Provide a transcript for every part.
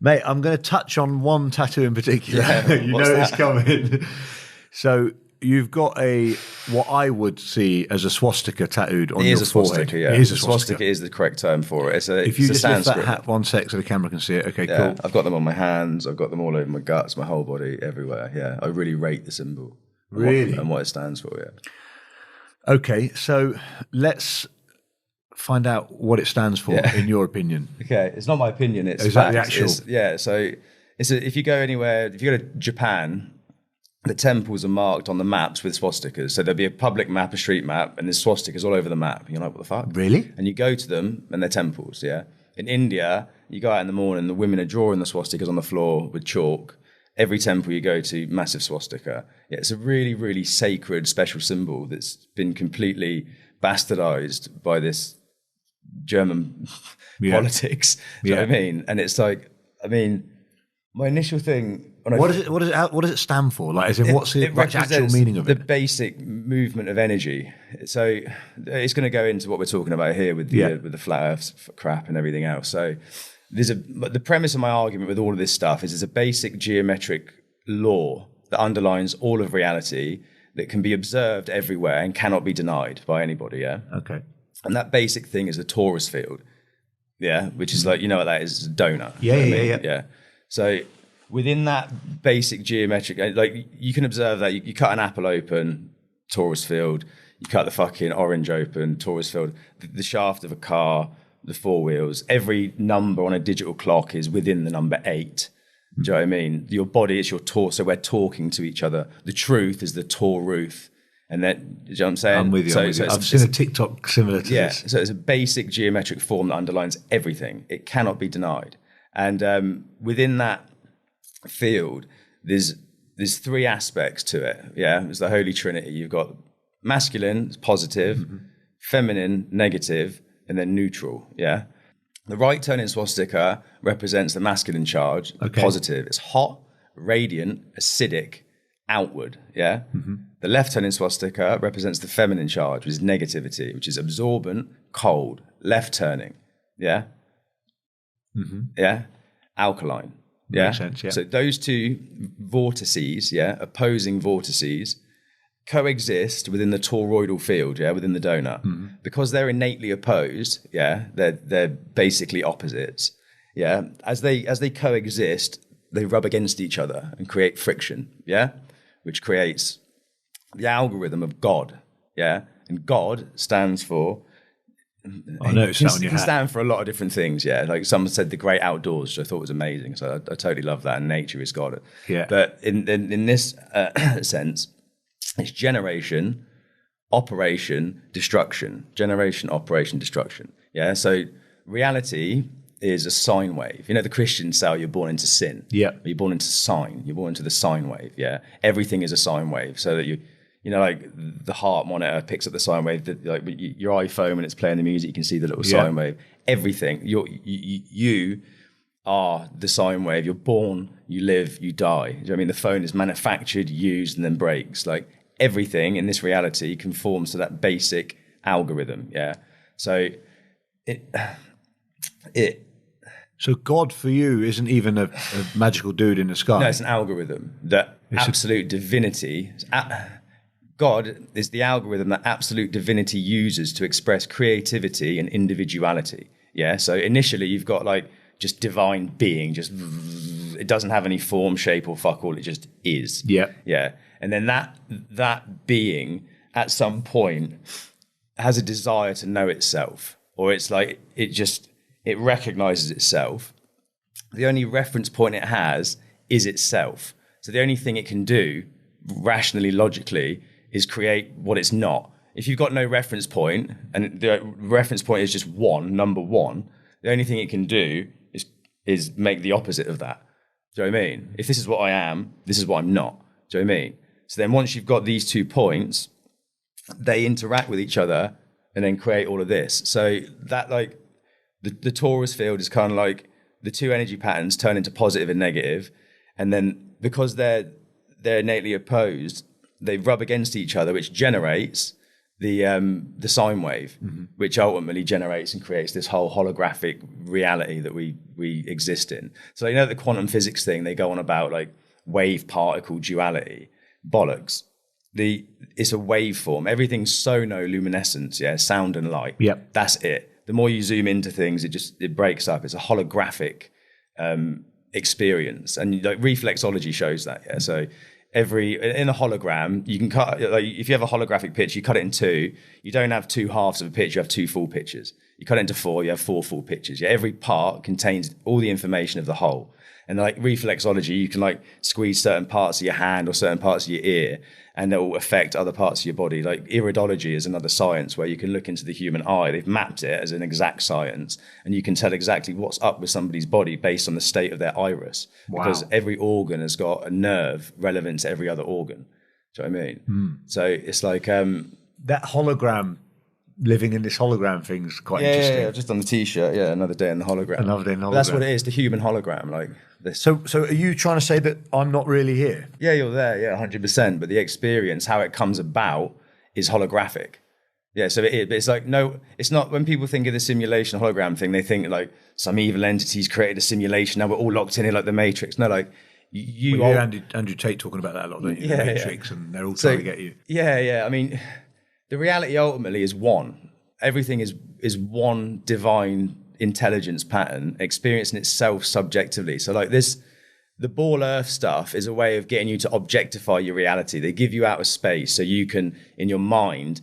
Mate, I'm going to touch on one tattoo in particular. Yeah, You know it's coming. So you've got what I would see as a swastika tattooed on your forehead. Yeah. It is a swastika is the correct term for it. If you just lift that hat one sec so the camera can see it. Okay, cool. I've got them on my hands. I've got them all over my guts, my whole body, everywhere. Yeah, I really rate the symbol. Really? And what it stands for, yeah. Okay, so let's find out what it stands for in your opinion. Okay, it's not my opinion. It's is facts. That the actual? So if you go anywhere, if you go to Japan, the temples are marked on the maps with swastikas. So there'll be a public map, a street map, and there's swastikas all over the map. And you're like, what the fuck? Really? And you go to them, and they're temples, yeah? In India, you go out in the morning, the women are drawing the swastikas on the floor with chalk. Every temple you go to, massive swastika. Yeah, it's a really, really sacred, special symbol that's been completely bastardized by this German politics. Do you know what I mean? And it's like, my initial thing. What does it stand for? Like, as in, what's the actual meaning of it? The basic movement of energy. So it's going to go into what we're talking about here with the flat Earth crap and everything else. So the premise of my argument with all of this stuff is there's a basic geometric law that underlines all of reality that can be observed everywhere and cannot be denied by anybody. Yeah. Okay. And that basic thing is the torus field. Yeah, which is like, you know what that is? It's a donut. Yeah. So within that basic geometric, like you can observe that you cut an apple open, torus field. You cut the fucking orange open, torus field. The shaft of a car, the four wheels, every number on a digital clock is within the number 8. Do you know what I mean? Your body is your torso. We're talking to each other. The truth is the Toruth. And then, you know what I'm saying? I'm with you. I've seen a TikTok similar to this. So it's a basic geometric form that underlines everything. It cannot be denied. And within that field, there's 3 aspects to it. Yeah, there's the Holy Trinity. You've got masculine, positive, feminine, negative, and then neutral. Yeah. The right turning swastika represents the masculine charge, positive. It's hot, radiant, acidic, outward. Yeah. The left turning swastika represents the feminine charge, which is negativity, which is absorbent, cold, left turning. Yeah. Yeah. Alkaline. Yeah. Makes sense, yeah. So those 2 vortices, opposing vortices, coexist within the toroidal field, within the donut. Because they're innately opposed, they're basically opposites. Yeah. As they coexist, they rub against each other and create friction, which creates the algorithm of God, and God stands for. I noticed that on your hat. It can stand for a lot of different things, Like someone said, the great outdoors, which I thought was amazing. So I totally love that, and nature is God. Yeah. But in this sense, it's generation, operation, destruction. Generation, operation, destruction. Yeah. So reality is a sine wave. You know, the Christians say you're born into sin. Yeah. You're born into sine. You're born into the sine wave. Yeah. Everything is a sine wave. So that you know, like the heart monitor picks up the sine wave. Like your iPhone, when it's playing the music, you can see the little sine wave. Everything. You are the sine wave. You're born, you live, you die. Do you know what I mean? The phone is manufactured, used, and then breaks. Like everything in this reality conforms to that basic algorithm. Yeah. So So God for you isn't even a magical dude in the sky. No, it's an algorithm. Absolute divinity. God is the algorithm that absolute divinity uses to express creativity and individuality. Yeah. So initially you've got like just divine being, just it doesn't have any form, shape, or fuck all. It just is. Yeah. Yeah. And then that being at some point has a desire to know itself, or it's like it recognizes itself. The only reference point it has is itself. So the only thing it can do rationally, logically, is create what it's not. If you've got no reference point, and the reference point is just number one, the only thing it can do is make the opposite of that. Do you know what I mean? If this is what I am, this is what I'm not. Do you know what I mean? So then once you've got these 2 points, they interact with each other and then create all of this. So that like the torus field is kind of like the 2 energy patterns turn into positive and negative, and then because they're innately opposed, they rub against each other, which generates the sine wave, which ultimately generates and creates this whole holographic reality that we exist in. So you know the quantum physics thing, they go on about like wave particle duality. Bollocks. It's a waveform. Everything's no luminescence, sound and light. Yep. That's it. The more you zoom into things, it breaks up. It's a holographic experience, and like reflexology shows that. Yeah, so in a hologram, you can cut, like if you have a holographic picture, you cut it in two. You don't have two halves of a picture; you have two full pictures. You cut it into four, you have four full pictures. Yeah, every part contains all the information of the whole. And like reflexology, you can like squeeze certain parts of your hand or certain parts of your ear, and that will affect other parts of your body. Like iridology is another science where you can look into the human eye. They've mapped it as an exact science, and you can tell exactly what's up with somebody's body based on the state of their iris. Wow. Because every organ has got a nerve relevant to every other organ. Do you know what I mean? So it's like that hologram. Living in this hologram thing's quite interesting. Yeah, just on the T-shirt. Yeah, another day in the hologram. Another day in the hologram. But that's what it is, the human hologram. Like this. So are you trying to say that I'm not really here? Yeah, you're there. Yeah, 100%. But the experience, how it comes about, is holographic. Yeah, so it's like no, it's not. When people think of the simulation hologram thing, they think like some evil entity's created a simulation. Now we're all locked in here like the Matrix. No, like you. Well, Andrew Tate talking about that a lot, don't you? The Matrix, and they're all trying to get you. Yeah. I mean. The reality ultimately is one. Everything is one divine intelligence pattern experiencing itself subjectively. So like the Ball Earth stuff is a way of getting you to objectify your reality. They give you outer space so you can, in your mind,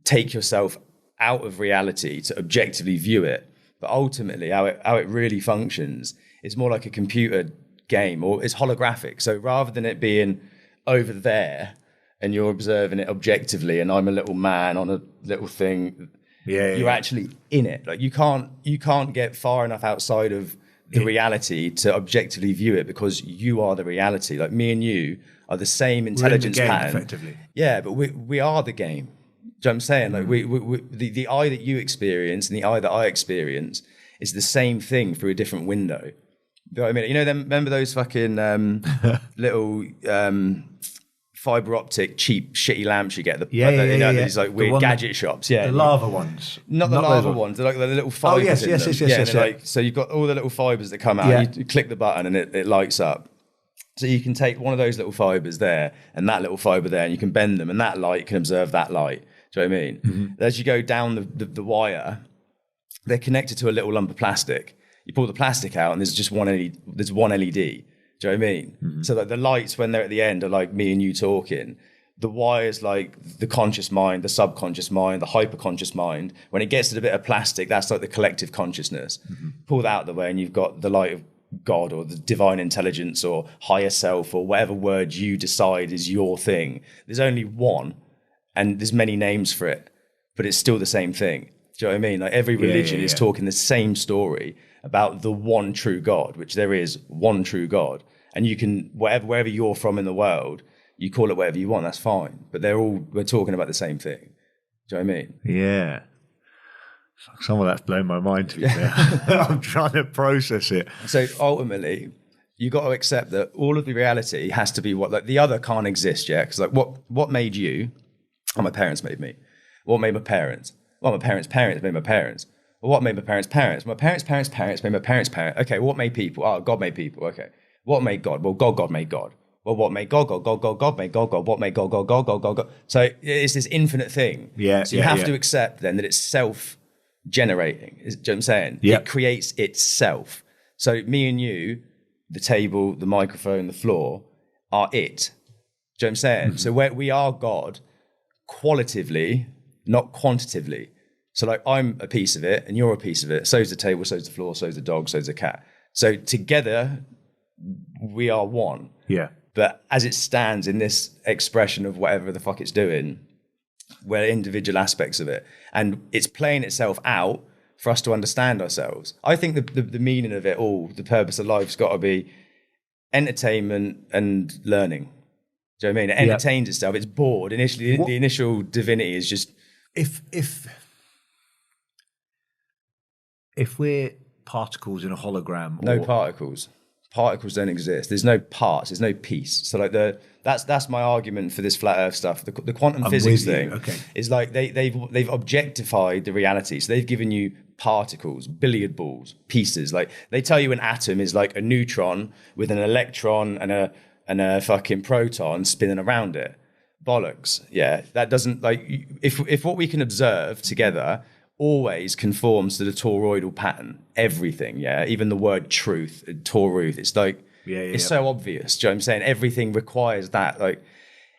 take yourself out of reality to objectively view it. But ultimately, how it really functions is more like a computer game, or it's holographic. So rather than it being over there, and you're observing it objectively, and I'm a little man on a little thing. You're actually in it. Like you can't get far enough outside of the reality to objectively view it, because you are the reality. Like me and you are the same intelligence pattern. Effectively. Yeah, but we are the game. Do you know what I'm saying? Like the eye that you experience and the eye that I experience is the same thing through a different window. You know what I mean? You know, remember those fucking little fiber optic, cheap, shitty lamps you get. These like weird gadget shops. Yeah, the lava ones. Not the lava ones. They're like the little fibers. Yes. Like, so you've got all the little fibers that come out. Yeah. You click the button and it lights up. So you can take one of those little fibers there and that little fiber there, and you can bend them, and that light can observe that light. Do you know what I mean? Mm-hmm. As you go down the wire, they're connected to a little lump of plastic. You pull the plastic out, and there's just one LED. There's one LED. Do you know what I mean? Mm-hmm. So like the lights, when they're at the end, are like me and you talking. The wire's like the conscious mind, the subconscious mind, the hyperconscious mind. When it gets to the bit of plastic, that's like the collective consciousness. Mm-hmm. Pull that out of the way, and you've got the light of God, or the divine intelligence, or higher self, or whatever word you decide is your thing. There's only one, and there's many names for it, but it's still the same thing. Do you know what I mean? Like every religion is talking the same story about the one true God, which there is one true God. And you can, wherever you're from in the world, you call it whatever you want, that's fine. But we're talking about the same thing. Do you know what I mean? Yeah. Some of that's blown my mind, to be fair. I'm trying to process it. So ultimately, you got to accept that all of the reality has to be like the other can't exist, yeah? Because like what made you? Oh, my parents made me. What made my parents? Well, my parents' parents made my parents. Well, what made my parents' parents? My parents' parents' parents made my parents' parents. Okay, what made people? Oh, God made people. Okay. What made God? Well, God made God. Well, what made God? God made God. What made God? God. So it's this infinite thing. Yeah. So you have to accept then that it's self-generating. Do you know what I'm saying? Yeah. It creates itself. So me and you, the table, the microphone, the floor, are it. Do you know what I'm saying? Mm-hmm. So we are God qualitatively, not quantitatively. So like I'm a piece of it and you're a piece of it. So's the table, so's the floor, so's the dog, so's the cat. So together we are one. Yeah. But as it stands in this expression of whatever the fuck it's doing, we're individual aspects of it. And it's playing itself out for us to understand ourselves. I think the meaning of it all, the purpose of life's got to be entertainment and learning. Do you know what I mean? It entertains itself. It's bored. Initially, the initial divinity is just... If we're particles in a hologram... No particles. particles don't exist. There's no parts. There's no piece. So like that's my argument for this flat Earth stuff. The quantum physics thing is like they've objectified the reality. So they've given you particles, billiard balls, pieces. Like they tell you an atom is like a neutron with an electron and a fucking proton spinning around it. Bollocks. Yeah, that doesn't like if what we can observe together always conforms to the toroidal pattern. Everything, yeah, even the word truth, Toruth. It's like it's so obvious. Do you know what I'm saying? Everything requires that. Like,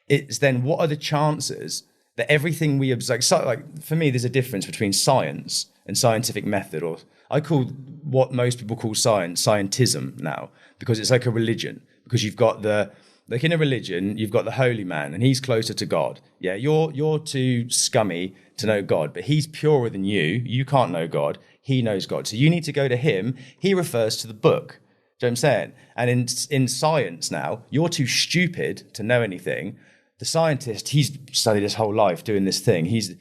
it's then what are the chances that everything we observe? Like for me, there's a difference between science and scientific method, or I call what most people call science scientism now, because it's like a religion. Because you've got like in a religion, you've got the holy man, and he's closer to God. Yeah, you're too scummy to know God, but he's purer than you. You can't know God. He knows God. So you need to go to him. He refers to the book. Do you know what I'm saying? And in science now, you're too stupid to know anything. The scientist, he's studied his whole life doing this thing. He's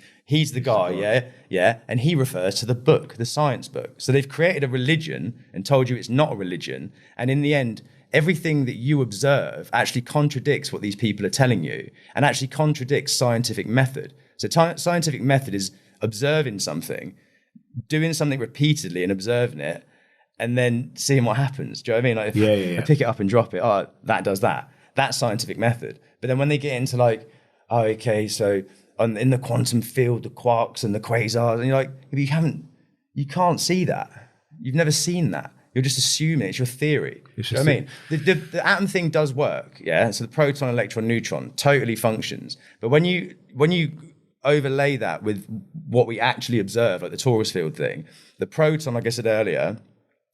the guy, yeah. And he refers to the book, the science book. So they've created a religion and told you it's not a religion. And in the end, everything that you observe actually contradicts what these people are telling you and actually contradicts scientific method. So scientific method is observing something, doing something repeatedly and observing it, and then seeing what happens. Do you know what I mean? Like if I pick it up and drop it, that does that. That's scientific method. But then when they get into like, so in the quantum field, the quarks and the quasars, and you're like, you can't see that. You've never seen that. You're just assuming it's your theory. You know what I mean? The atom thing does work, yeah? So the proton, electron, neutron totally functions. But when you overlay that with what we actually observe, like the torus field thing, the proton, like I said earlier,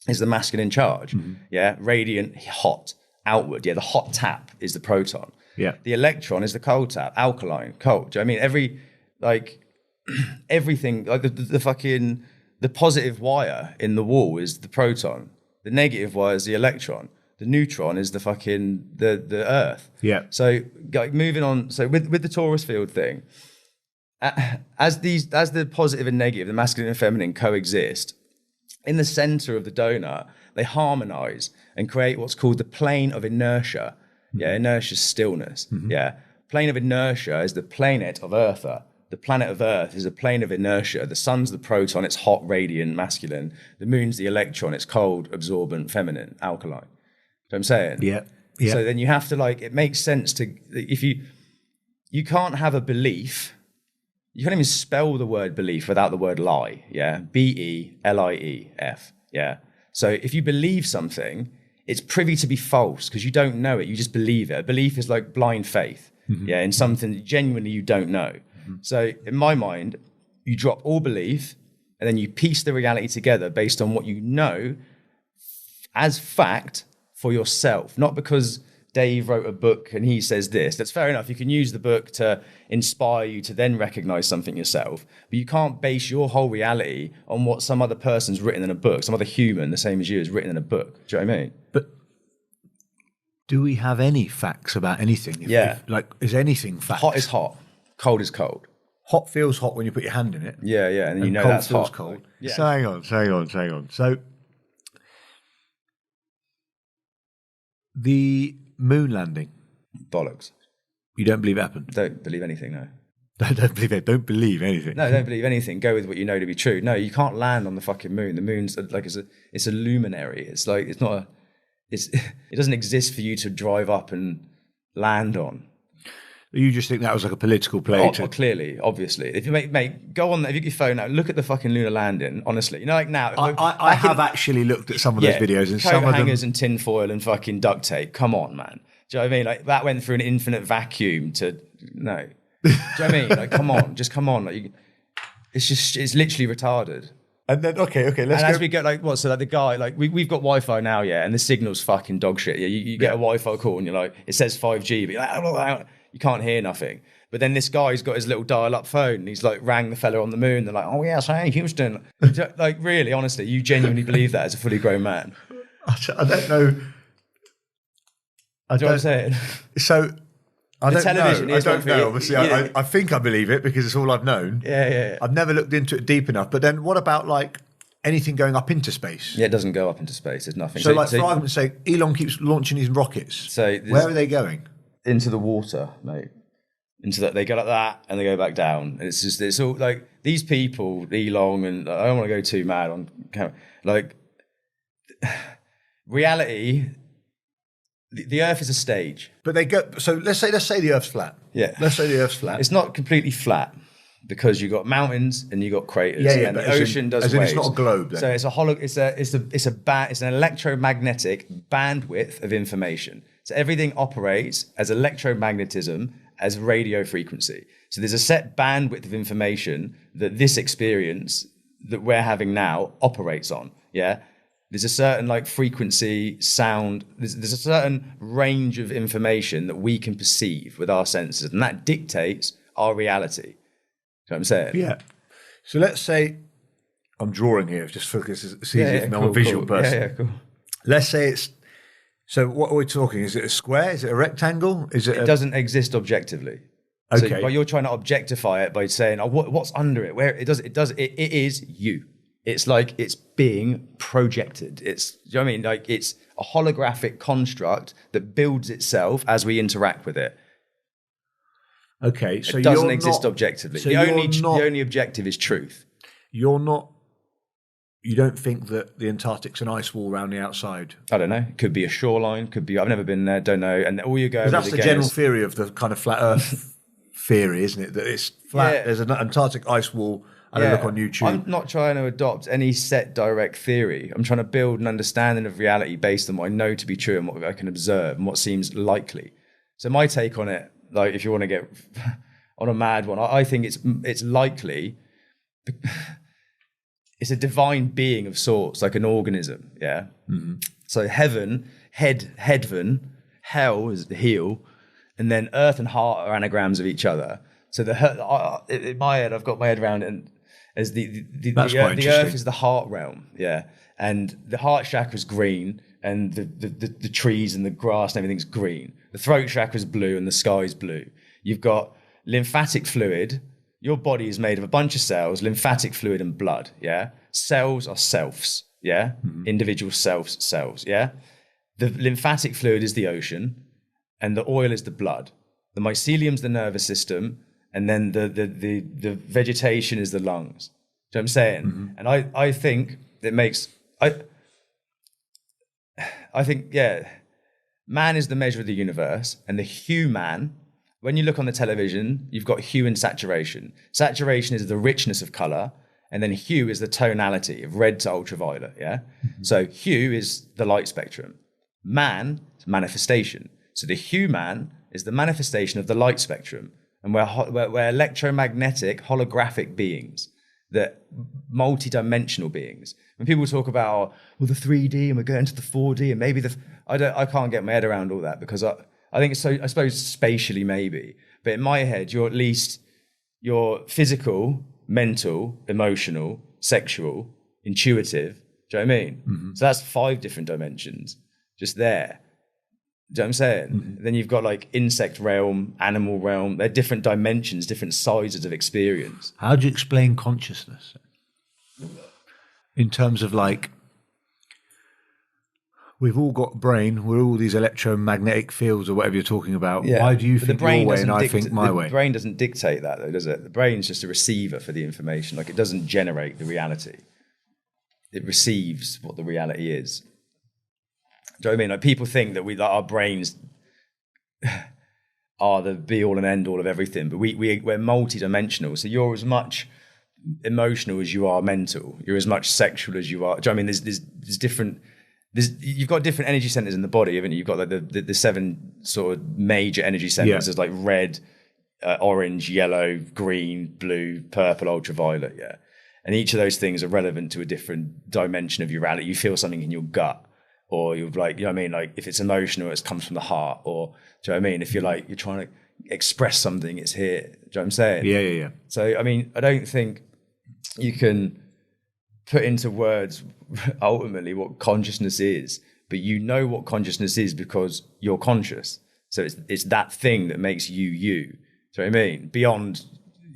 is the masculine charge, yeah? Radiant, hot, outward, yeah? The hot tap is the proton. Yeah. The electron is the cold tap, alkaline, cold. Do you know what I mean? Everything, like the positive wire in the wall is the proton. The negative wire is the electron. The neutron is the earth. Yeah. So like moving on. So with the torus field thing, as the positive and negative, the masculine and feminine coexist, in the center of the donut, they harmonize and create what's called the plane of inertia. Yeah, inertia is stillness. Yeah. Plane of inertia is the planet of Eartha. The planet of Earth is a plane of inertia. The sun's the proton, it's hot, radiant, masculine. The moon's the electron, it's cold, absorbent, feminine, alkaline. You know what I'm saying? Yeah. So then you have to it makes sense to, if you can't have a belief, you can't even spell the word belief without the word lie, yeah? B-E-L-I-E-F, yeah? So if you believe something, it's privy to be false because you don't know it, you just believe it. A belief is like blind faith, yeah, in something genuinely you don't know. So in my mind, you drop all belief and then you piece the reality together based on what you know as fact for yourself, not because Dave wrote a book and he says this. That's fair enough. You can use the book to inspire you to then recognize something yourself, but you can't base your whole reality on what some other person's written in a book, some other human, the same as you, has written in a book. Do you know what I mean? But do we have any facts about anything? Is anything fact? Hot is hot. Cold is cold. Hot feels hot when you put your hand in it. Yeah, and you know cold that's feels hot. Cold. Yeah. So hang on. So the moon landing. Bollocks. You don't believe it happened? Don't believe anything, no. Don't believe it. Don't believe anything. No, don't believe anything. Go with what you know to be true. No, you can't land on the fucking moon. The moon's like it's a luminary. It's like it doesn't exist for you to drive up and land on. You just think that was like a political play? Clearly, obviously. If you go on, if you get your phone out, look at the fucking lunar landing. Honestly, you know, like now. I have actually looked at some of those videos, and some of them hangers and tinfoil and fucking duct tape. Come on, man. Do you know what I mean? Like that went through an infinite vacuum to no. Do you know what I mean? Like, come on. Like, it's literally retarded. And then okay, let's go. As we get the guy, like we've got Wi-Fi now, yeah, and the signal's fucking dog shit. Yeah, you get a Wi-Fi call and you're like, it says 5G, but you're like, you can't hear nothing. But then this guy's got his little dial-up phone and he's like rang the fella on the moon. They're like, oh yes, hey Houston. Like really, honestly, you genuinely believe that as a fully grown man? I don't know. Do you know what I'm saying? So I don't know. Obviously, yeah. I think I believe it because it's all I've known. Yeah. I've never looked into it deep enough. But then what about like anything going up into space? Yeah, it doesn't go up into space. There's nothing. So for argument's sake, Elon keeps launching his rockets. So where are they going? Into the water, mate. They go like that and they go back down. And it's all like these people, Elon, and I don't want to go too mad on camera. Like reality, the Earth is a stage. But they go. So let's say the Earth's flat. Yeah, let's say the Earth's flat. It's not completely flat because you got mountains and you got craters. Yeah, and the ocean does waves. It's not a globe. Then. So it's an electromagnetic bandwidth of information. So everything operates as electromagnetism, as radio frequency. So there's a set bandwidth of information that this experience that we're having now operates on. Yeah. There's a certain like frequency, sound, there's a certain range of information that we can perceive with our senses, and that dictates our reality. You know what I'm saying? Yeah. So let's say, I'm drawing here, just focus, it's easy if I'm a visual person. Yeah, cool. Let's say it's, so what are we talking? Is it a square? Is it a rectangle? It doesn't exist objectively. Okay. So, but you're trying to objectify it by saying, "Oh, what's under it?" Where it is you. It's like it's being projected. It's, you know what I mean? Like it's a holographic construct that builds itself as we interact with it. Okay, so it doesn't exist objectively. So the only objective is truth. You don't think that the Antarctic's an ice wall around the outside? I don't know. It could be a shoreline. Could be. I've never been there. Don't know. And all you go. That's the general theory of the kind of flat Earth theory, isn't it? That it's flat. Yeah. There's an Antarctic ice wall. I look on YouTube. I'm not trying to adopt any set direct theory. I'm trying to build an understanding of reality based on what I know to be true and what I can observe and what seems likely. So my take on it, like if you want to get on a mad one, I think it's likely. It's a divine being of sorts, like an organism, yeah? Mm-hmm. So heaven, headven, hell is the heel, and then earth and heart are anagrams of each other. So in my head, I've got my head around it as the earth is the heart realm, yeah? And the heart chakra is green, and the trees and the grass and everything's green. The throat chakra is blue, and the sky is blue. You've got lymphatic fluid. Your body is made of a bunch of cells, lymphatic fluid and blood, yeah? Cells are selves, yeah? Mm-hmm. Individual cells, yeah? The lymphatic fluid is the ocean, and the oil is the blood. The mycelium's the nervous system, and then the vegetation is the lungs. Do you know what I'm saying? Mm-hmm. And I think it makes... I think, yeah, man is the measure of the universe, and the human... When you look on the television, you've got hue and saturation. Saturation is the richness of color, and then hue is the tonality of red to ultraviolet, yeah? Mm-hmm. So hue is the light spectrum. Man is manifestation. So the human is the manifestation of the light spectrum, and we're electromagnetic, holographic beings, that multi-dimensional beings. When people talk about, the 3D, and we're going to the 4D, and maybe I can't get my head around all that, because I think it's so, I suppose spatially maybe, but in my head, you're physical, mental, emotional, sexual, intuitive. Do you know what I mean? Mm-hmm. So that's 5 different dimensions just there. Do you know what I'm saying? Mm-hmm. Then you've got like insect realm, animal realm. They're different dimensions, different sizes of experience. How do you explain consciousness? In terms of like, we've all got a brain. We're all these electromagnetic fields or whatever you're talking about. Yeah. Why do you think your way and I think my way? The brain doesn't dictate that though, does it? The brain's just a receiver for the information. Like it doesn't generate the reality. It receives what the reality is. Do you know what I mean? Like people think that our brains are the be all and end all of everything, but we're multi-dimensional. So you're as much emotional as you are mental. You're as much sexual as you are. Do you know what I mean? There's different... you've got different energy centers in the body, haven't you? You've got like the 7 sort of major energy centers. Yeah. There's like red, orange, yellow, green, blue, purple, ultraviolet. Yeah. And each of those things are relevant to a different dimension of your reality. You feel something in your gut, or you're like, you know what I mean? Like if it's emotional, it comes from the heart, or do you know what I mean? If you're like, you're trying to express something, it's here. Do you know what I'm saying? Yeah. So, I mean, I don't think you can put into words ultimately what consciousness is, but you know what consciousness is because you're conscious. So it's that thing that makes you. Do you know what I mean? Beyond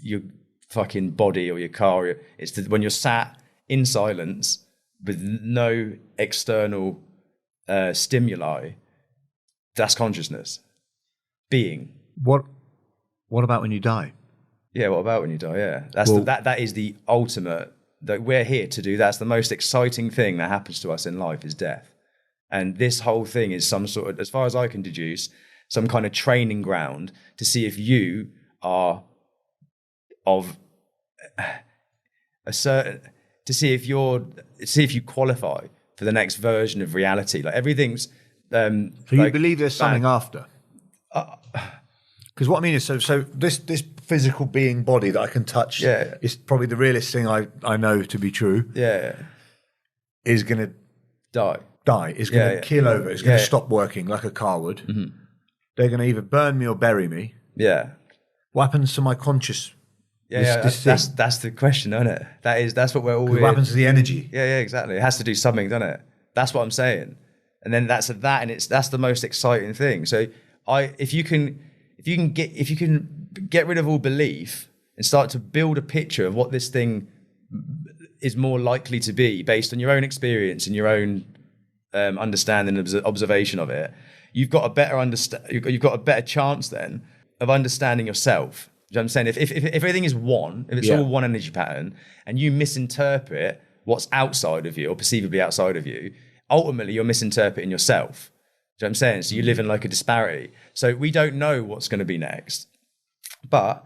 your fucking body or your car, when you're sat in silence with no external stimuli, that's consciousness. Being. What about when you die? Yeah, what about when you die? Yeah. That is the ultimate that we're here to do. That's the most exciting thing that happens to us in life is death. And this whole thing is some sort of, as far as I can deduce, some kind of training ground to see if you are of a certain, to see if you qualify for the next version of reality. Like everything's. So you believe there's something after? Because what I mean is, so this physical being body that I can touch is probably the realest thing I know to be true. Yeah. Is going to die. Is going to kill over. It's going to stop working like a car would. Mm-hmm. They're going to either burn me or bury me. Yeah. What happens to my conscious? That's the question, isn't it? That's what we're all. What happens to the energy? Yeah, exactly. It has to do something, doesn't it? That's what I'm saying. And then that's the most exciting thing. So if you can get rid of all belief and start to build a picture of what this thing is more likely to be based on your own experience and your own understanding and observation of it, you've got a better chance then of understanding yourself. You know what I'm saying? If everything is one, if it's all one energy pattern, and you misinterpret what's outside of you or perceivably outside of you, ultimately you're misinterpreting yourself. Do you know what I'm saying? So you live in like a disparity. So we don't know what's going to be next, but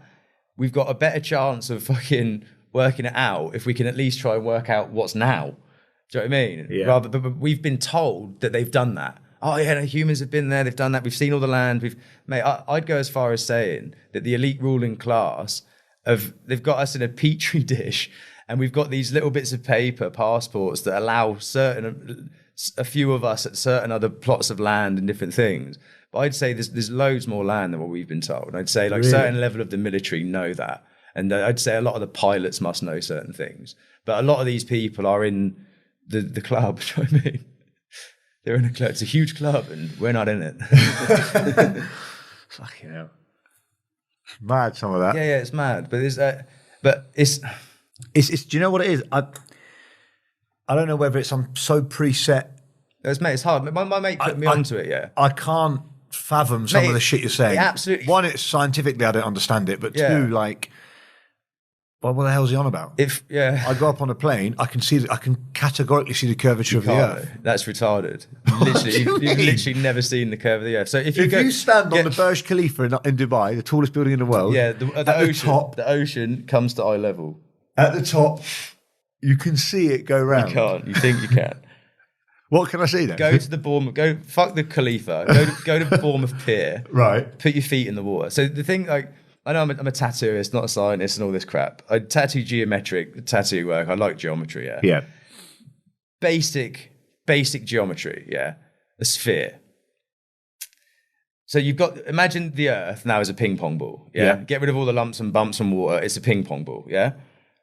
we've got a better chance of fucking working it out if we can at least try and work out what's now. Do you know what I mean? Yeah. But we've been told that they've done that. Oh yeah, no, humans have been there, they've done that, we've seen all the land. I'd go as far as saying that the elite ruling class they've got us in a petri dish, and we've got these little bits of paper, passports that allow a few of us at certain other plots of land and different things. But I'd say there's loads more land than what we've been told. And I'd say like certain level of the military know that. And I'd say a lot of the pilots must know certain things. But a lot of these people are in the club, do you know what I mean? They're in a club. It's a huge club and we're not in it. Fucking hell. It's mad, some of that. Yeah, it's mad. But it's do you know what it is? I don't know whether I'm so preset. It's hard. My mate put me onto it, yeah. I can't fathom some of the shit you're saying. Absolutely. One, it's scientifically I don't understand it, but two, like, well, what the hell's he on about? I go up on a plane, I can categorically see the curvature of the Earth. That's retarded. Literally, you've literally never seen the curve of the Earth. So if you stand on the Burj Khalifa in Dubai, the tallest building in the world, the ocean comes to eye level. At the top, you can see it go round. You can't. You think you can. What can I see then? Go to the Bournemouth. Go fuck the Khalifa. Go to Bournemouth Pier. Right. Put your feet in the water. So the thing, like, I know I'm a tattooist, not a scientist, and all this crap. I tattoo geometric tattoo work. I like geometry. Yeah. Yeah. Basic geometry. Yeah. A sphere. So imagine the Earth now as a ping pong ball. Yeah. Get rid of all the lumps and bumps and water. It's a ping pong ball. Yeah.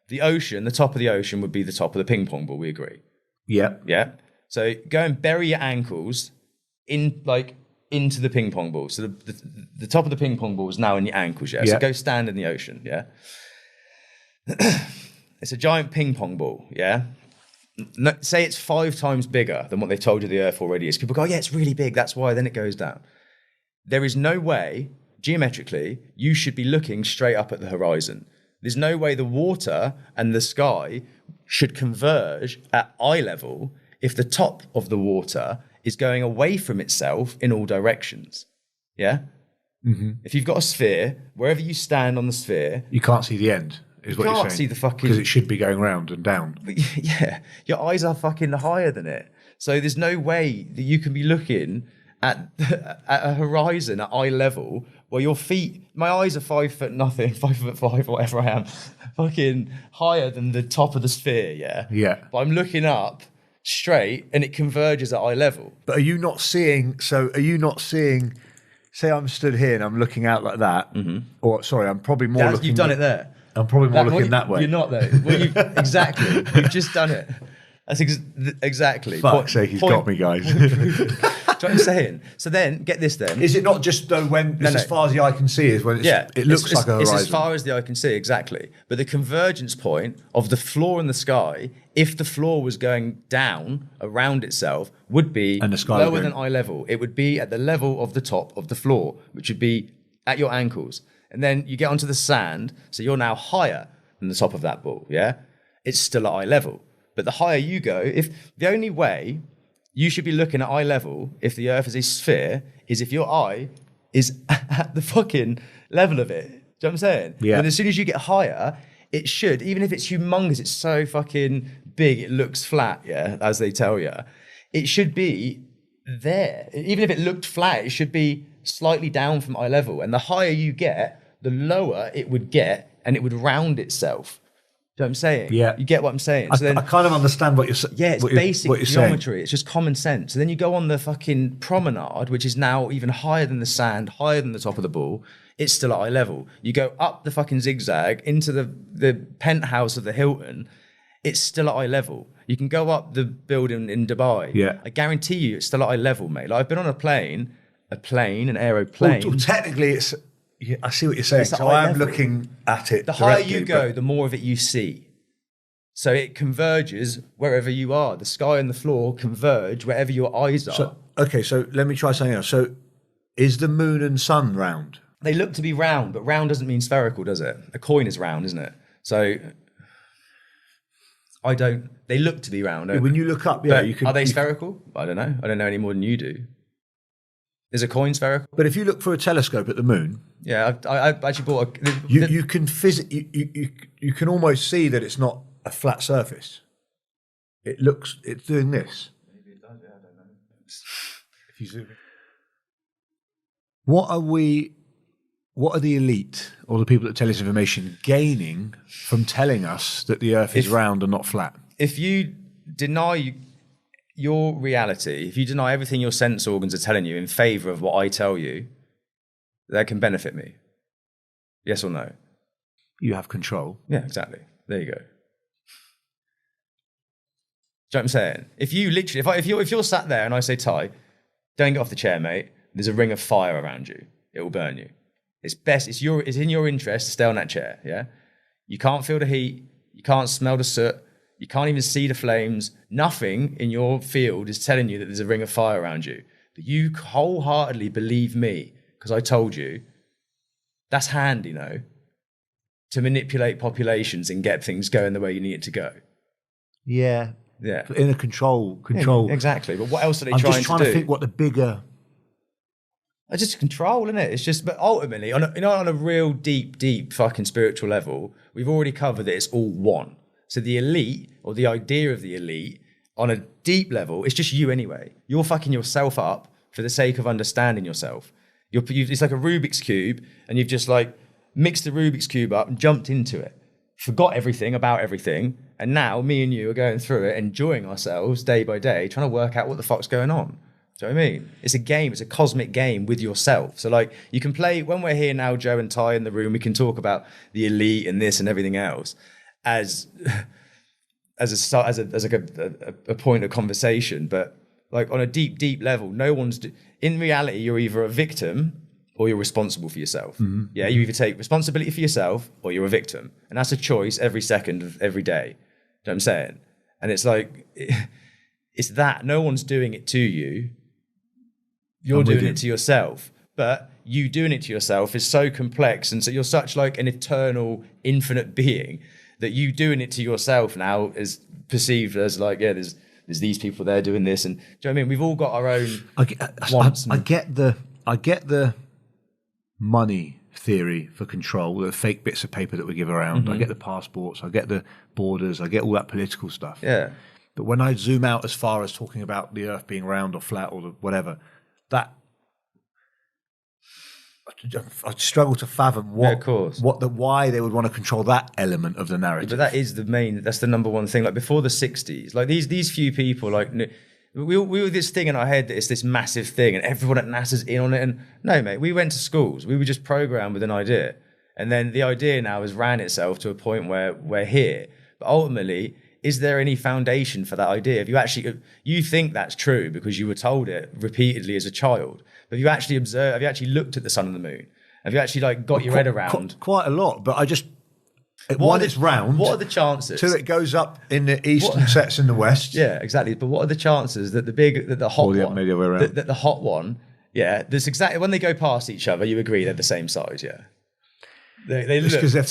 The ocean, the top of the ocean would be the top of the ping pong ball. We agree. Yeah. Yeah. So go and bury your ankles into the ping pong ball. So the top of the ping pong ball is now in your ankles. Yeah. So go stand in the ocean. Yeah. It's a giant ping pong ball. Yeah. Say it's 5 times bigger than what they've told you the Earth already is. People go, yeah, it's really big. That's why. Then it goes down. There is no way, geometrically, you should be looking straight up at the horizon. There's no way the water and the sky should converge at eye level if the top of the water is going away from itself in all directions. Yeah? Mm-hmm. If you've got a sphere, wherever you stand on the sphere... You can't see the end, is what you're saying. You can't see the fucking... Because it should be going round and down. Yeah. Your eyes are fucking higher than it. So there's no way that you can be looking at a horizon at eye level where your feet... My eyes are 5 foot nothing, 5'5", whatever I am, fucking higher than the top of the sphere, yeah? Yeah. But I'm looking up straight and it converges at eye level. But are you not seeing... Say I'm stood here and I'm looking out like that, or sorry, I'm probably more looking... You've done it there. I'm probably more looking that way. You're not though. Well, exactly. You've just done it. That's exactly. Fuck's sake, he's got me, guys. Do you know what I'm saying? So then, get this then. Is it not just though when as far as the eye can see is when it looks like a horizon? It's as far as the eye can see, exactly. But the convergence point of the floor and the sky if the floor was going down around itself, would be lower than eye level. It would be at the level of the top of the floor, which would be at your ankles. And then you get onto the sand, so you're now higher than the top of that ball, yeah? It's still at eye level. But the higher you go, if the only way you should be looking at eye level, if the Earth is a sphere, is if your eye is at the fucking level of it. Do you know what I'm saying? Yeah. And as soon as you get higher, it should, even if it's humongous, it's so fucking big, it looks flat, yeah, as they tell you. It should be there. Even if it looked flat, it should be slightly down from eye level. And the higher you get, the lower it would get, and it would round itself. Do you know what I'm saying? Yeah. You get what I'm saying? So I kind of understand what you're saying. Yeah, it's basic geometry. Saying. It's just common sense. And then you go on the fucking promenade, which is now even higher than the sand, higher than the top of the ball. It's still at eye level. You go up the fucking zigzag into the penthouse of the Hilton. It's still at eye level. You can go up the building in Dubai. Yeah. I guarantee you it's still at eye level, mate. Like I've been on an aeroplane. Well, technically, it's... Yeah, I see what you're saying. So I'm looking at it. The higher you go, the more of it you see. So it converges wherever you are. The sky and the floor converge wherever your eyes are. So let me try something else. So is the moon and sun round? They look to be round, but round doesn't mean spherical, does it? A coin is round, isn't it? So they look to be round. When you look up, yeah. Are they spherical? I don't know. I don't know any more than you do. Is a coin spherical? But if you look through a telescope at the moon, yeah, I actually bought a. You can you can almost see that it's not a flat surface. It's doing this. Maybe it does. Yeah, I don't know. If you zoom in. What are the elite or the people that tell us information gaining from telling us that the Earth is round and not flat? If you deny your reality, if you deny everything your sense organs are telling you in favour of what I tell you, that can benefit me. Yes or no? You have control. Yeah, exactly. There you go. Do you know what I'm saying? If you literally, if you're sat there and I say, Ty, don't get off the chair, mate. There's a ring of fire around you. It will burn you. It's best. It's in your interest to stay on that chair. Yeah. You can't feel the heat. You can't smell the soot. You can't even see the flames. Nothing in your field is telling you that there's a ring of fire around you. But you wholeheartedly believe me because I told you. That's handy, no? To manipulate populations and get things going the way you need it to go. Yeah. Yeah. In a control. Yeah, exactly. But what else are they trying to do? I'm just trying to think what the bigger... It's just control, isn't it? It's just, but ultimately, on a real deep fucking spiritual level, we've already covered that it's all one. So the elite, or the idea of the elite, on a deep level, it's just you anyway. You're fucking yourself up for the sake of understanding yourself. It's like a Rubik's Cube, and you've just like mixed the Rubik's Cube up and jumped into it. Forgot everything about everything, and now me and you are going through it, enjoying ourselves day by day, trying to work out what the fuck's going on. Do you know what I mean? It's a game. It's a cosmic game with yourself. So like you can play, when we're here now, Joe and Ty in the room, we can talk about the elite and this and everything else as a point of conversation. But like on a deep level, in reality, you're either a victim or you're responsible for yourself. Mm-hmm. Yeah, you either take responsibility for yourself or you're a victim. And that's a choice every second of every day. Do you know what I'm saying? And it's like, it's that. No one's doing it to you. You're doing it to yourself, but you doing it to yourself is so complex, and so you're such like an eternal, infinite being that you doing it to yourself now is perceived as like, yeah, there's these people there doing this, and do you know what I mean? We've all got our own wants. I get the money theory for control, the fake bits of paper that we give around. Mm-hmm. I get the passports, I get the borders, I get all that political stuff. Yeah. But when I zoom out as far as talking about the Earth being round or flat or whatever, that I struggle to fathom why they would want to control that element of the narrative. But that is that's the number one thing. Like before the 60s, like these few people, like we were this thing in our head that it's this massive thing and everyone at NASA's in on it. And no, mate, we went to schools. We were just programmed with an idea. And then the idea now has ran itself to a point where we're here. But ultimately, is there any foundation for that idea? If you think that's true because you were told it repeatedly as a child, but have you actually observed, have you actually looked at the sun and the moon? Have you actually like got your head around? Quite a lot, but One, it's round. What are the chances? Two, it goes up in the east and sets in the west. Yeah, exactly. But what are the chances that the hot one, yeah, there's exactly when they go past each other, you agree they're the same size, yeah. They look because they're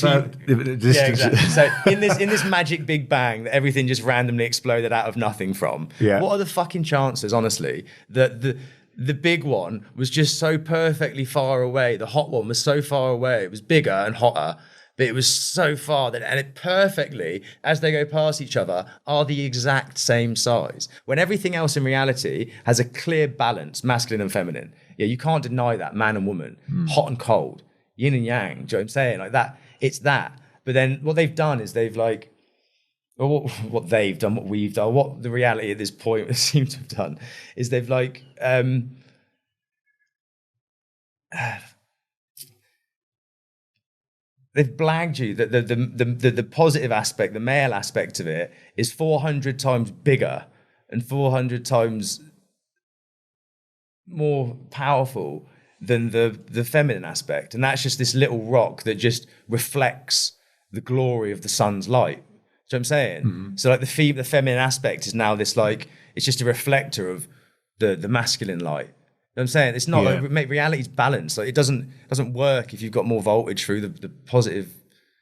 yeah, exactly. So in this magic Big Bang that everything just randomly exploded out of nothing from. Yeah. What are the fucking chances, honestly, that the big one was just so perfectly far away? The hot one was so far away. It was bigger and hotter, but it was so far and it perfectly, as they go past each other, are the exact same size. When everything else in reality has a clear balance, masculine and feminine. Yeah, you can't deny that, man and woman, hot and cold. Yin and yang, do you know what I'm saying? Like that, it's that. But then what they've done is they've like, or what they've done, what we've done, what the reality at this point seems to have done is they've like, they've blagged you that the positive aspect, the male aspect of it is 400 times bigger and 400 times more powerful than the feminine aspect. And that's just this little rock that just reflects the glory of the sun's light. Do you know what I'm saying? Mm-hmm. So like the feminine aspect is now this like, it's just a reflector of the masculine light. You know what I'm saying? It's not like reality's balanced. Like it doesn't work if you've got more voltage through the positive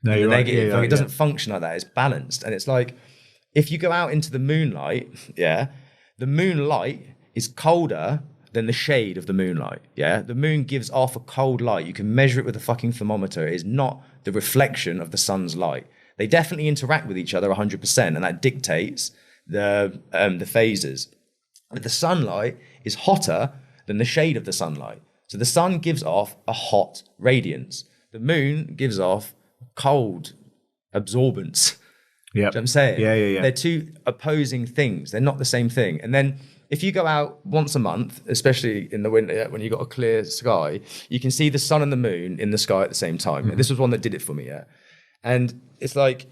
and the negative. Right. It doesn't function like that. It's balanced. And it's like, if you go out into the moonlight, the moonlight is colder than the shade of the moonlight. Yeah, the moon gives off a cold light. You can measure it with a fucking thermometer. It is not the reflection of the sun's light. They definitely interact with each other 100%, and that dictates the phases. But the sunlight is hotter than the shade of the sunlight. So the sun gives off a hot radiance. The moon gives off cold absorbance. Yeah, you know what I'm saying? Yeah. They're two opposing things. They're not the same thing. And then if you go out once a month, especially in the winter when you've got a clear sky, you can see the sun and the moon in the sky at the same time. Mm-hmm. This was one that did it for me, And it's like,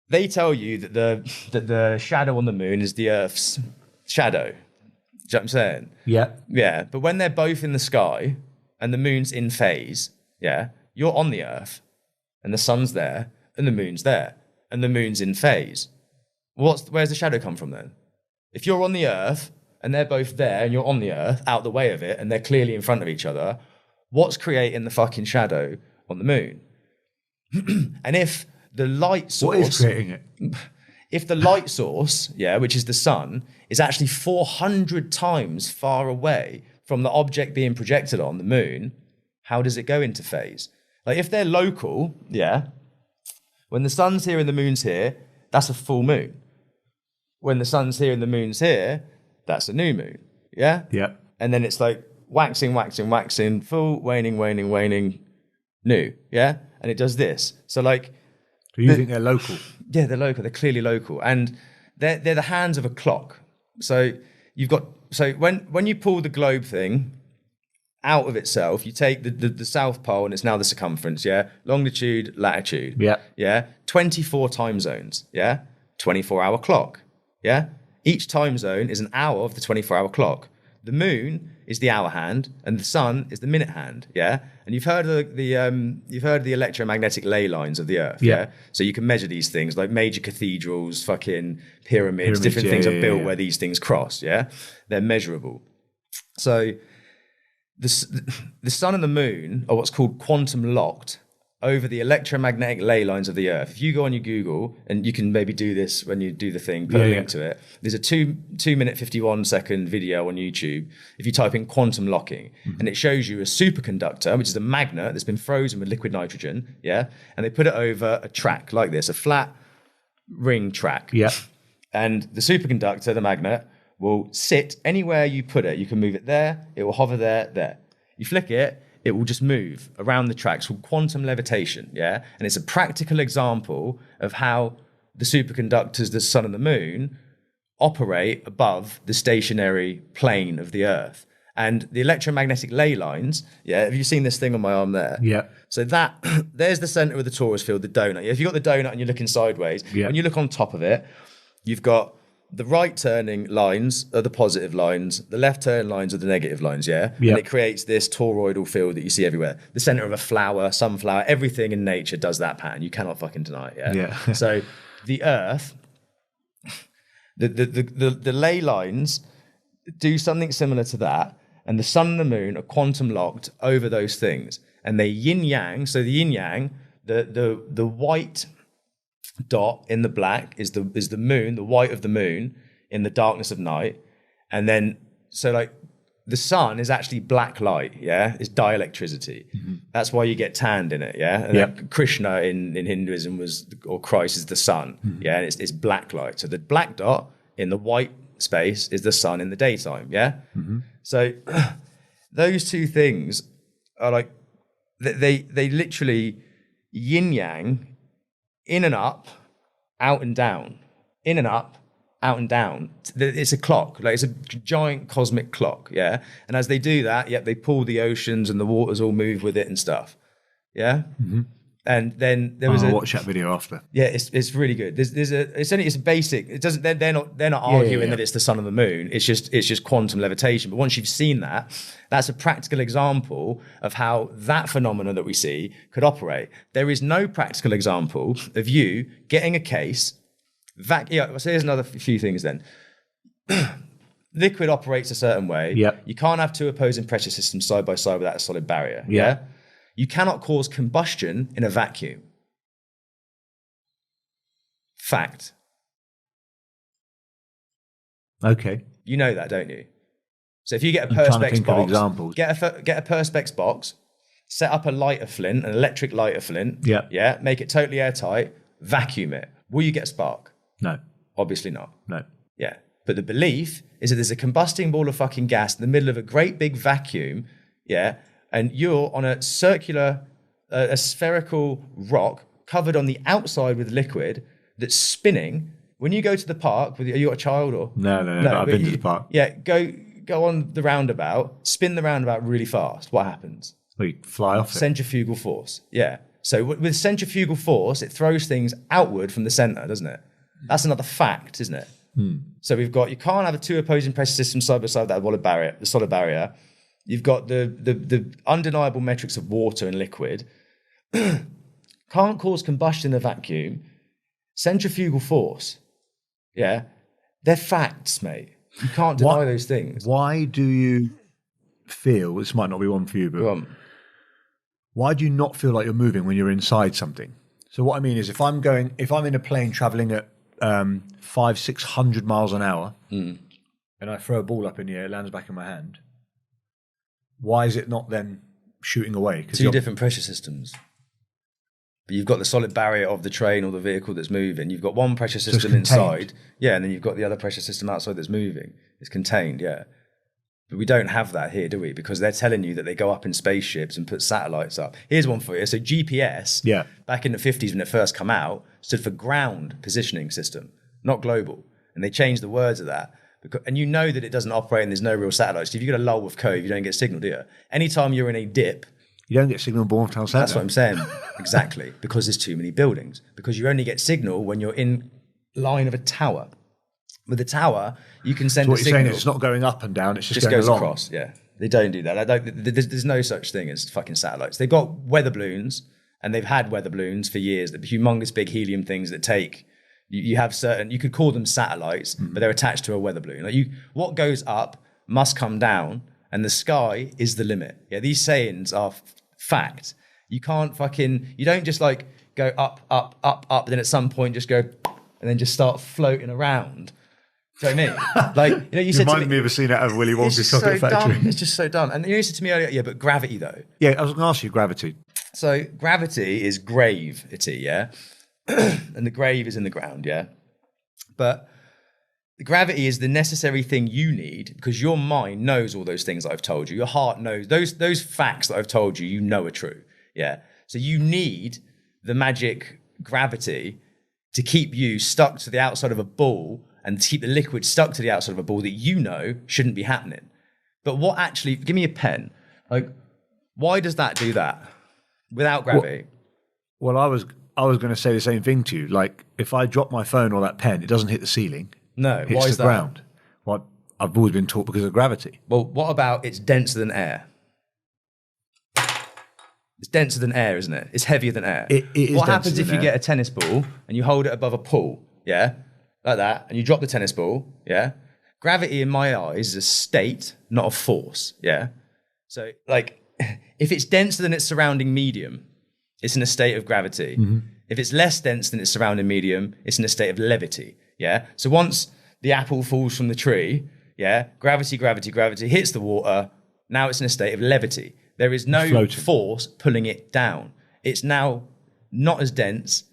they tell you that the shadow on the moon is the Earth's shadow. Do you know what I'm saying? Yeah. Yeah, but when they're both in the sky and the moon's in phase, you're on the Earth and the sun's there and the moon's there and the moon's in phase. Where's the shadow come from then? If you're on the Earth and they're both there and you're on the Earth, out the way of it, and they're clearly in front of each other, what's creating the fucking shadow on the moon? And if the light source... What is creating it? If the light source, which is the sun, is actually 400 times far away from the object being projected on, the moon, how does it go into phase? Like if they're local, when the sun's here and the moon's here, that's a full moon. When the sun's here and the moon's here, that's a new moon. Yeah? Yeah. And then it's like waxing, full, waning, new. Yeah? And it does this. So like... Do you think they're local? Yeah, they're local. They're clearly local. And they're the hands of a clock. So you've got... So when you pull the globe thing out of itself, you take the South Pole and it's now the circumference, longitude, latitude, 24 time zones, 24-hour clock, each time zone is an hour of the 24-hour clock. The moon is the hour hand and the sun is the minute hand, and you've heard of the electromagnetic ley lines of the Earth, so you can measure these things like major cathedrals, fucking pyramids, different things are built where these things cross, they're measurable. So the sun and the moon are what's called quantum locked over the electromagnetic ley lines of the Earth. If you go on your Google, and you can maybe do this when you do the thing, put a link to it. There's a 2-minute 51-second video on YouTube. If you type in quantum locking, and it shows you a superconductor, which is a magnet that's been frozen with liquid nitrogen, and they put it over a track like this, a flat ring track. And the superconductor, the magnet, will sit anywhere you put it. You can move it there, it will hover there. You flick it, it will just move around the tracks, called quantum levitation, And it's a practical example of how the superconductors, the sun and the moon, operate above the stationary plane of the Earth. And the electromagnetic ley lines, have you seen this thing on my arm there? So there's the center of the torus field, the donut. If you've got the donut and you're looking sideways, when you look on top of it, you've got the right turning lines are the positive lines, the left turn lines are the negative lines, yeah? And it creates this toroidal field that you see everywhere. The center of a flower, sunflower, everything in nature does that pattern. You cannot fucking deny it, yeah? So the Earth, the ley lines do something similar to that, and the sun and the moon are quantum locked over those things. And they yin-yang, so the yin-yang, the white dot in the black is the moon, the white of the moon in the darkness of night. And then, so like the sun is actually black light, yeah? It's dielectricity. Mm-hmm. That's why you get tanned in it, yeah? And then Krishna in Hinduism or Christ is the sun, yeah? And it's black light. So the black dot in the white space is the sun in the daytime, yeah? Mm-hmm. So those two things are like, they literally yin-yang, in and up, out and down, in and up, out and down. It's a clock, like it's a giant cosmic clock, yeah? And as they do that, they pull the oceans and the waters all move with it and stuff, yeah? Mm-hmm. And then there was I'll watch that video after. Yeah, it's really good. It's a basic. It doesn't. They're not arguing that it's the sun and the moon. It's just quantum levitation. But once you've seen that, that's a practical example of how that phenomenon that we see could operate. There is no practical example of you getting a case. So here's another few things then. Liquid operates a certain way. Yep. You can't have two opposing pressure systems side by side without a solid barrier. Yeah. You cannot cause combustion in a vacuum. Fact. Okay. You know that, don't you? So if you get a Perspex box, get a Perspex box, set up a lighter flint, an electric lighter flint, make it totally airtight, vacuum it. Will you get a spark? No. Obviously not. No. Yeah. But the belief is that there's a combusting ball of fucking gas in the middle of a great big vacuum, yeah, and you're on a circular, a spherical rock covered on the outside with liquid that's spinning. When you go to the park, are you got a child or? No, I've been to the park. Yeah, go on the roundabout, spin the roundabout really fast. What happens? We fly off it. Centrifugal force, yeah. So with centrifugal force, it throws things outward from the center, doesn't it? That's another fact, isn't it? So we've got, you can't have two opposing pressure systems side by side without the solid barrier. You've got the undeniable metrics of water and liquid. Can't cause combustion in a vacuum. Centrifugal force. Yeah. They're facts, mate. You can't deny those things. Why do you feel, this might not be one for you, but why do you not feel like you're moving when you're inside something? So what I mean is if I'm in a plane traveling at 500-600 miles an hour and I throw a ball up in the air, it lands back in my hand, why is it not then shooting away? Two different pressure systems. But you've got the solid barrier of the train or the vehicle that's moving. You've got one pressure system inside. Yeah, and then you've got the other pressure system outside that's moving. It's contained, yeah. But we don't have that here, do we? Because they're telling you that they go up in spaceships and put satellites up. Here's one for you. So GPS, back in the 50s when it first came out, stood for ground positioning system, not global. And they changed the words of that. And you know that it doesn't operate and there's no real satellites. If you get a lull with cove, you don't get signal, do you? Anytime you're in a dip, you don't get signal in Bournemouth Centre. That's what I'm saying. Exactly. Because there's too many buildings. Because you only get signal when you're in line of a tower. With a tower, you can send a signal. What you're saying is it's not going up and down, it's just going goes along. Across, yeah. They don't do that. There's no such thing as fucking satellites. They've got weather balloons, and they've had weather balloons for years. They're humongous big helium things that take... You have certain, you could call them satellites, but they're attached to a weather balloon. Like what goes up must come down, and the sky is the limit. Yeah, these sayings are fact. You can't you don't just like go up, up, up, up, and then at some point just go, and then just start floating around. Do you know what I mean? Like, you said remind me of a scene out of Willy Wonka's Chocolate Factory. It's just so dumb. And you said to me earlier, but gravity though. Yeah, I was going to ask you gravity. So gravity is gravity, yeah? And the grave is in the ground, yeah? But the gravity is the necessary thing you need because your mind knows all those things that I've told you. Your heart knows those facts that I've told you, you know are true, yeah? So you need the magic gravity to keep you stuck to the outside of a ball and to keep the liquid stuck to the outside of a ball that you know shouldn't be happening. But what actually, give me a pen. Like, why does that do that without gravity? Well, I was going to say the same thing to you. Like, if I drop my phone or that pen, it doesn't hit the ceiling. No, hits why is the that? ground. Well, I've always been taught because of gravity. Well, what about it's denser than air? It's denser than air, isn't it? It's heavier than air. It is what denser happens if than you air. get a tennis ball and you hold it above a pool, yeah? Like that, and you drop the tennis ball, yeah? Gravity, in my eyes, is a state, not a force, yeah? So, like, if it's denser than its surrounding medium, it's in a state of gravity. Mm-hmm. If it's less dense than its surrounding medium, it's in a state of levity, yeah? So once the apple falls from the tree, yeah, gravity hits the water, now it's in a state of levity. There is no force pulling it down. It's now not as dense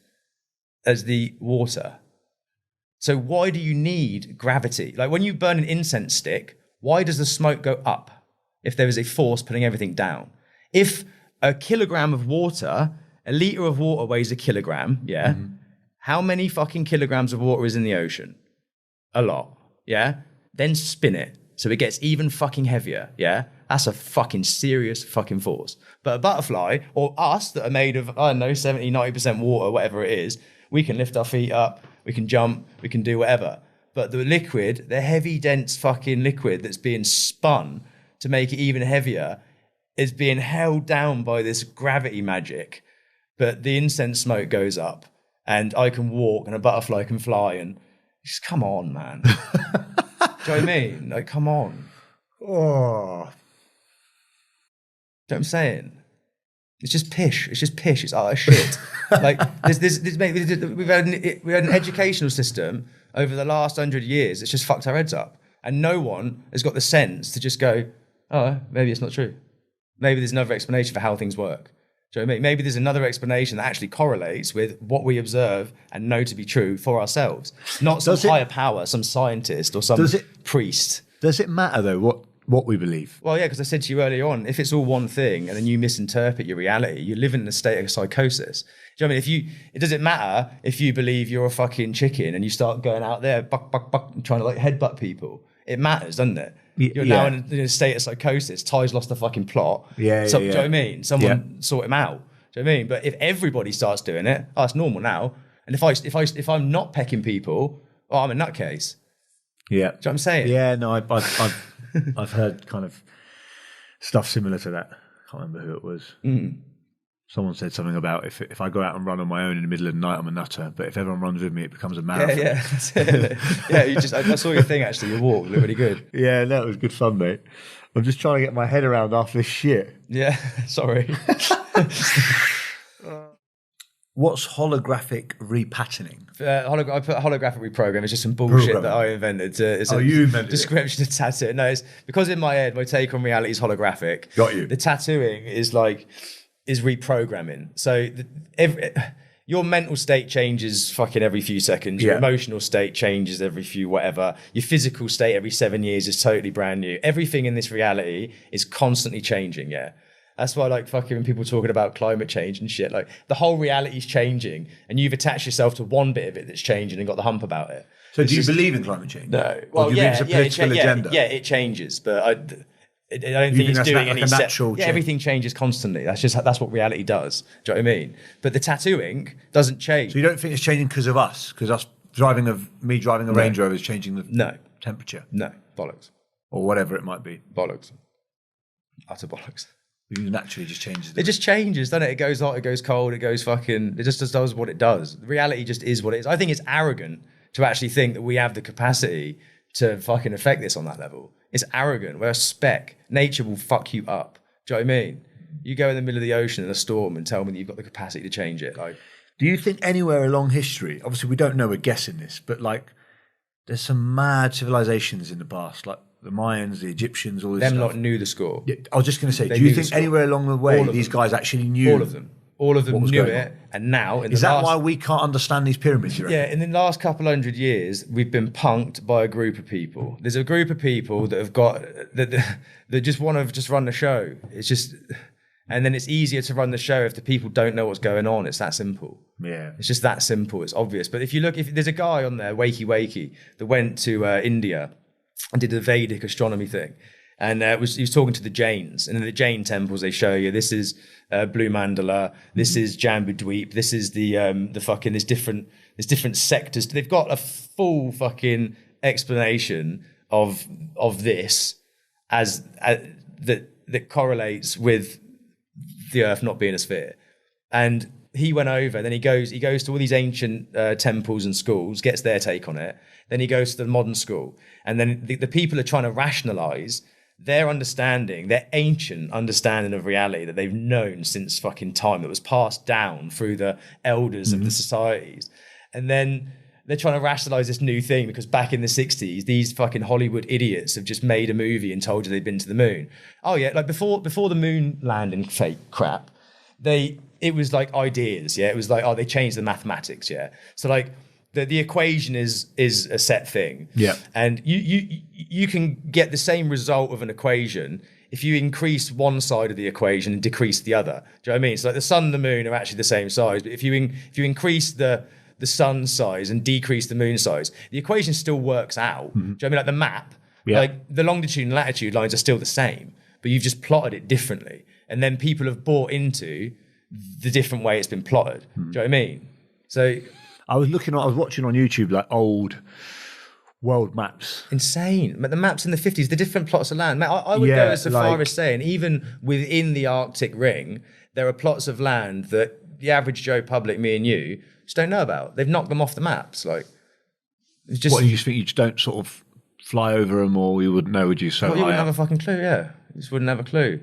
as the water. So why do you need gravity? Like when you burn an incense stick, why does the smoke go up if there is a force pulling everything down? If a kilogram of water, a litre of water weighs a kilogram, yeah? Mm-hmm. How many fucking kilograms of water is in the ocean? A lot, yeah? Then spin it so it gets even fucking heavier, yeah? That's a fucking serious fucking force. But a butterfly, or us that are made of, I don't know, 70, 90% water, whatever it is, we can lift our feet up, we can jump, we can do whatever. But the liquid, the heavy, dense fucking liquid that's being spun to make it even heavier is being held down by this gravity magic. But the incense smoke goes up and I can walk and a butterfly can fly and just come on, man. Do you know what I mean? Like, come on. Oh. Do you know what I'm saying? It's just pish. It's just pish. It's utter shit. Like, we've had an educational system over the last 100 years that's just fucked our heads up. And no one has got the sense to just go, oh, maybe it's not true. Maybe there's another explanation for how things work. Do you know what I mean? Maybe there's another explanation that actually correlates with what we observe and know to be true for ourselves. Not some higher power, some scientist or some priest. Does it matter, though, what we believe? Well, yeah, because I said to you earlier on, if it's all one thing and then you misinterpret your reality, you live in a state of psychosis. Do you know what I mean? It doesn't matter if you believe you're a fucking chicken and you start going out there, buck, buck, buck, and trying to like headbutt people. It matters, doesn't it? You're now in a state of psychosis. Ty's lost the fucking plot. Do you know what I mean? Someone sort him out. Do you know what I mean? But if everybody starts doing it, it's normal now. And if I'm not pecking people, I'm a nutcase. Yeah. Do you know what I'm saying? Yeah, no, I've heard kind of stuff similar to that. I can't remember who it was. Someone said something about if I go out and run on my own in the middle of the night, I'm a nutter. But if everyone runs with me, it becomes a marathon. Yeah, that's it. Yeah, I saw your thing actually. Your walk looked really good. Yeah, that was good fun, mate. I'm just trying to get my head around after this shit. Yeah, sorry. What's holographic repatterning? I put holographic reprogram. It's just some bullshit that I invented. It's you invented description of tattoo. No, it's because in my head, my take on reality is holographic. Got you. The tattooing is reprogramming. So your mental state changes fucking every few seconds. Your emotional state changes every few whatever. Your physical state every 7 years is totally brand new. Everything in this reality is constantly changing, yeah? That's why, like, fucking when people talking about climate change and shit, like, the whole reality's changing and you've attached yourself to one bit of it that's changing and got the hump about it. So do you believe in climate change? No. Well, it's a political agenda? Yeah, it changes, but I don't think it's doing any natural change. Everything changes constantly. That's what reality does. Do you know what I mean? But the tattooing doesn't change. So you don't think it's changing because of us? Because me driving a Range Rover is changing the temperature? No, bollocks. Or whatever it might be. Bollocks. Utter bollocks. It naturally just changes. It just changes, doesn't it? It goes hot, it goes cold, it goes fucking... It just does what it does. Reality just is what it is. I think it's arrogant to actually think that we have the capacity to fucking affect this on that level. It's arrogant. We're a speck. Nature will fuck you up. Do you know what I mean? You go in the middle of the ocean in a storm and tell me that you've got the capacity to change it. Like, do you think anywhere along history, obviously we don't know, we're guessing this, but like there's some mad civilizations in the past, like the Mayans, the Egyptians, all this them stuff. lot knew the score. Yeah, I was just going to say, do you think anywhere along the way these guys actually knew? All of them. All of them knew it. And now... Is that why we can't understand these pyramids? Yeah, in the last couple 100 years, we've been punked by a group of people. There's a group of people that have got... that just want to just run the show. It's just... And then it's easier to run the show if the people don't know what's going on. It's that simple. Yeah. It's just that simple. It's obvious. But if you look... If there's a guy on there, Wakey, that went to India and did the Vedic astronomy thing. And he was talking to the Jains. And in the Jain temples, they show you, this is Blue Mandala, this is Jambu Dweep, this is the fucking, there's different sectors. They've got a full fucking explanation of this as that correlates with the Earth not being a sphere. And he went over, then he goes to all these ancient temples and schools, gets their take on it. Then he goes to the modern school, and then the people are trying to rationalize their understanding, their ancient understanding of reality that they've known since fucking time, that was passed down through the elders of the societies. And then they're trying to rationalize this new thing because back in the 60s, these fucking Hollywood idiots have just made a movie and told you they've been to the moon. Oh yeah, like before the moon landing fake crap, it was like ideas, yeah. It was like, they changed the mathematics, yeah. So like the equation is a set thing, yeah. And you can get the same result of an equation if you increase one side of the equation and decrease the other. Do you know what I mean? So like the sun and the moon are actually the same size, but if you increase the sun's size and decrease the moon's size, the equation still works out. Do you know what I mean? Like the map, like the longitude and latitude lines are still the same, but you've just plotted it differently, and then people have bought into the different way it's been plotted. Do you know what I mean? So I was watching on YouTube like old world maps. Insane. But the maps in the 50s, the different plots of land. Man, I would go so far as saying, even within the Arctic Ring, there are plots of land that the average Joe public, me and you, just don't know about. They've knocked them off the maps. Like, it's just. What, you just think you just don't sort of fly over them, or you wouldn't know, would you? You wouldn't have a fucking clue, yeah. You just wouldn't have a clue.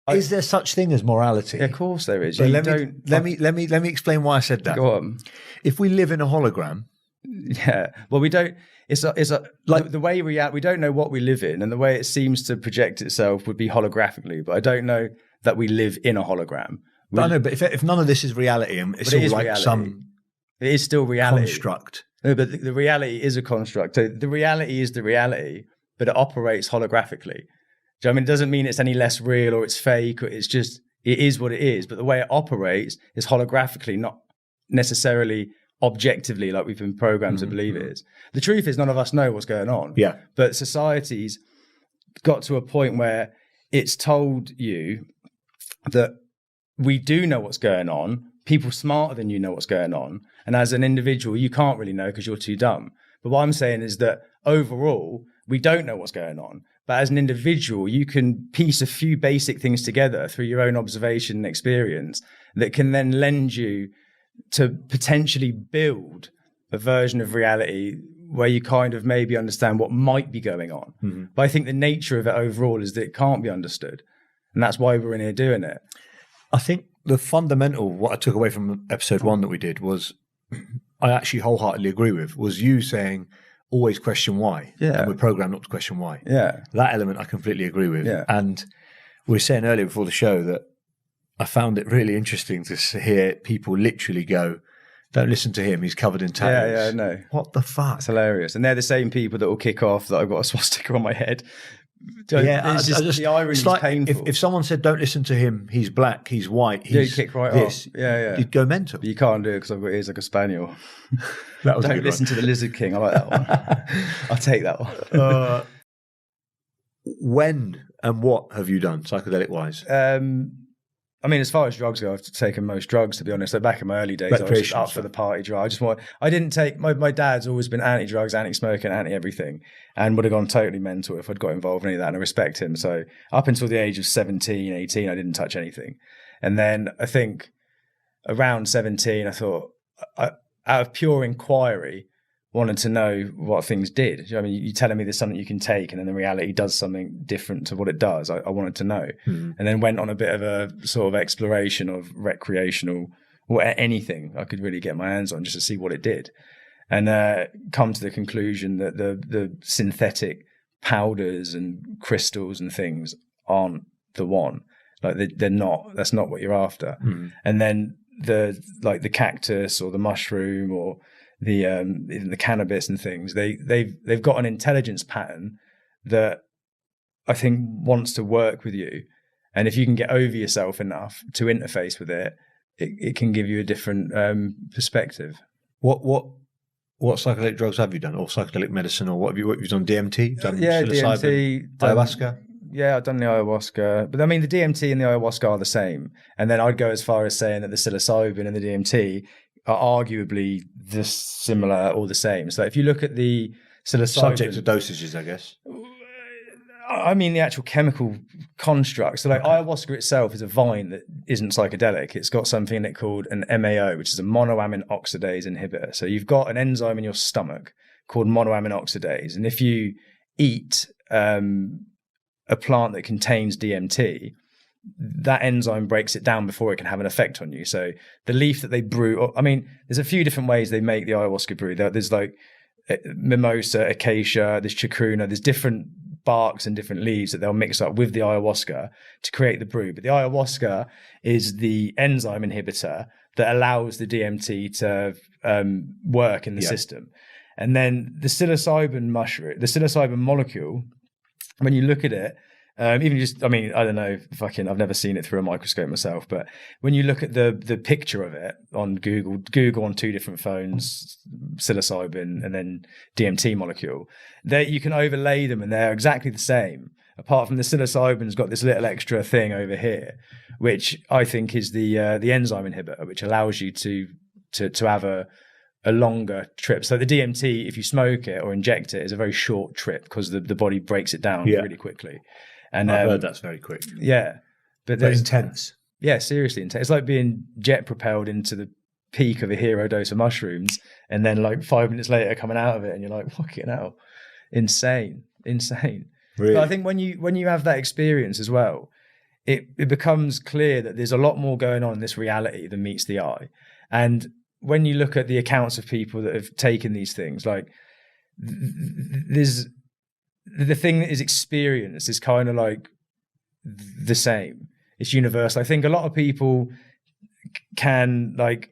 Is there such thing as morality? Yeah, of course there is. But let me explain why I said that. Go on. If we live in a hologram, yeah. Well, we don't. It's like the way we don't know what we live in, and the way it seems to project itself would be holographically. But I don't know that we live in a hologram. But I know. But if none of this is reality, and it's all like reality. It is still reality. Construct. No, but the reality is a construct. So the reality is the reality, but it operates holographically. Do you know what I mean? It doesn't mean it's any less real or it's fake. Or it's just, it is what it is. But the way it operates is holographically, not necessarily objectively like we've been programmed to believe it is. The truth is none of us know what's going on. Yeah. But society's got to a point where it's told you that we do know what's going on. People smarter than you know what's going on. And as an individual, you can't really know because you're too dumb. But what I'm saying is that overall, we don't know what's going on. But as an individual, you can piece a few basic things together through your own observation and experience that can then lend you to potentially build a version of reality where you kind of maybe understand what might be going on. Mm-hmm. But I think the nature of it overall is that it can't be understood. And that's why we're in here doing it. I think the fundamental, what I took away from episode 1 that we did was, I actually wholeheartedly agree with, was you saying, always question why. Yeah. And we're programmed not to question why. Yeah. That element I completely agree with. Yeah. And we were saying earlier before the show that I found it really interesting to hear people literally go, don't listen to him, he's covered in tattoos. Yeah, no. What the fuck? It's hilarious. And they're the same people that will kick off that I've got a swastika on my head. Yeah, it's just the irony is like, painful. If someone said, don't listen to him, he's black, he's white, you'd kick right this, off. Yeah. You'd go mental. But you can't do it because I've got ears like a spaniel. That was don't listen to the Lizard King. I like that one. I'll take that one. When and what have you done psychedelic-wise? I mean, as far as drugs go, I've taken most drugs, to be honest. So back in my early days, I was just up for the party drug. I didn't take, my dad's always been anti-drugs, anti-smoking, anti-everything, and would have gone totally mental if I'd got involved in any of that, and I respect him. So up until the age of 17, 18, I didn't touch anything. And then I think around 17, I thought, out of pure inquiry, wanted to know what things did. You know what I mean, you're telling me there's something you can take and then the reality does something different to what it does. I wanted to know. And then went on a bit of a sort of exploration of recreational or anything I could really get my hands on just to see what it did. And come to the conclusion that the synthetic powders and crystals and things aren't the one. Like they're not, that's not what you're after. And then the cactus or the mushroom or even the cannabis and things, they've got an intelligence pattern that I think wants to work with you, and if you can get over yourself enough to interface with it, it can give you a different perspective. What psychedelic drugs have you done, or psychedelic medicine, or what have you done? DMT? You've done DMT, ayahuasca. Yeah, I've done the ayahuasca, but I mean the DMT and the ayahuasca are the same, and then I'd go as far as saying that the psilocybin and the DMT are arguably similar or the same. So if you look at the psilocybin. Subject to dosages, I guess. I mean, the actual chemical construct. So, like, ayahuasca itself is a vine that isn't psychedelic. It's got something in it called an MAO, which is a monoamine oxidase inhibitor. So you've got an enzyme in your stomach called monoamine oxidase. And if you eat a plant that contains DMT, that enzyme breaks it down before it can have an effect on you. So the leaf that they brew, I mean, there's a few different ways they make the ayahuasca brew. There's like mimosa, acacia, there's chacruna, there's different barks and different leaves that they'll mix up with the ayahuasca to create the brew. But the ayahuasca is the enzyme inhibitor that allows the DMT to work in the system. And then the psilocybin molecule, when you look at it, even just, I mean, I don't know, I've never seen it through a microscope myself, but when you look at the picture of it on Google on 2 different phones, psilocybin and then DMT molecule, you can overlay them and they're exactly the same. Apart from the psilocybin's got this little extra thing over here, which I think is the enzyme inhibitor, which allows you to have a longer trip. So the DMT, if you smoke it or inject it, is a very short trip because the body breaks it down really quickly. And I've heard that's very quick. Yeah. But intense. Yeah, seriously intense. It's like being jet propelled into the peak of a hero dose of mushrooms and then like 5 minutes later coming out of it and you're like, fucking hell. Insane. Really? But I think when you have that experience as well, it becomes clear that there's a lot more going on in this reality than meets the eye. And when you look at the accounts of people that have taken these things, like there's the thing that is experienced is kind of like the same. It's universal. I think a lot of people can like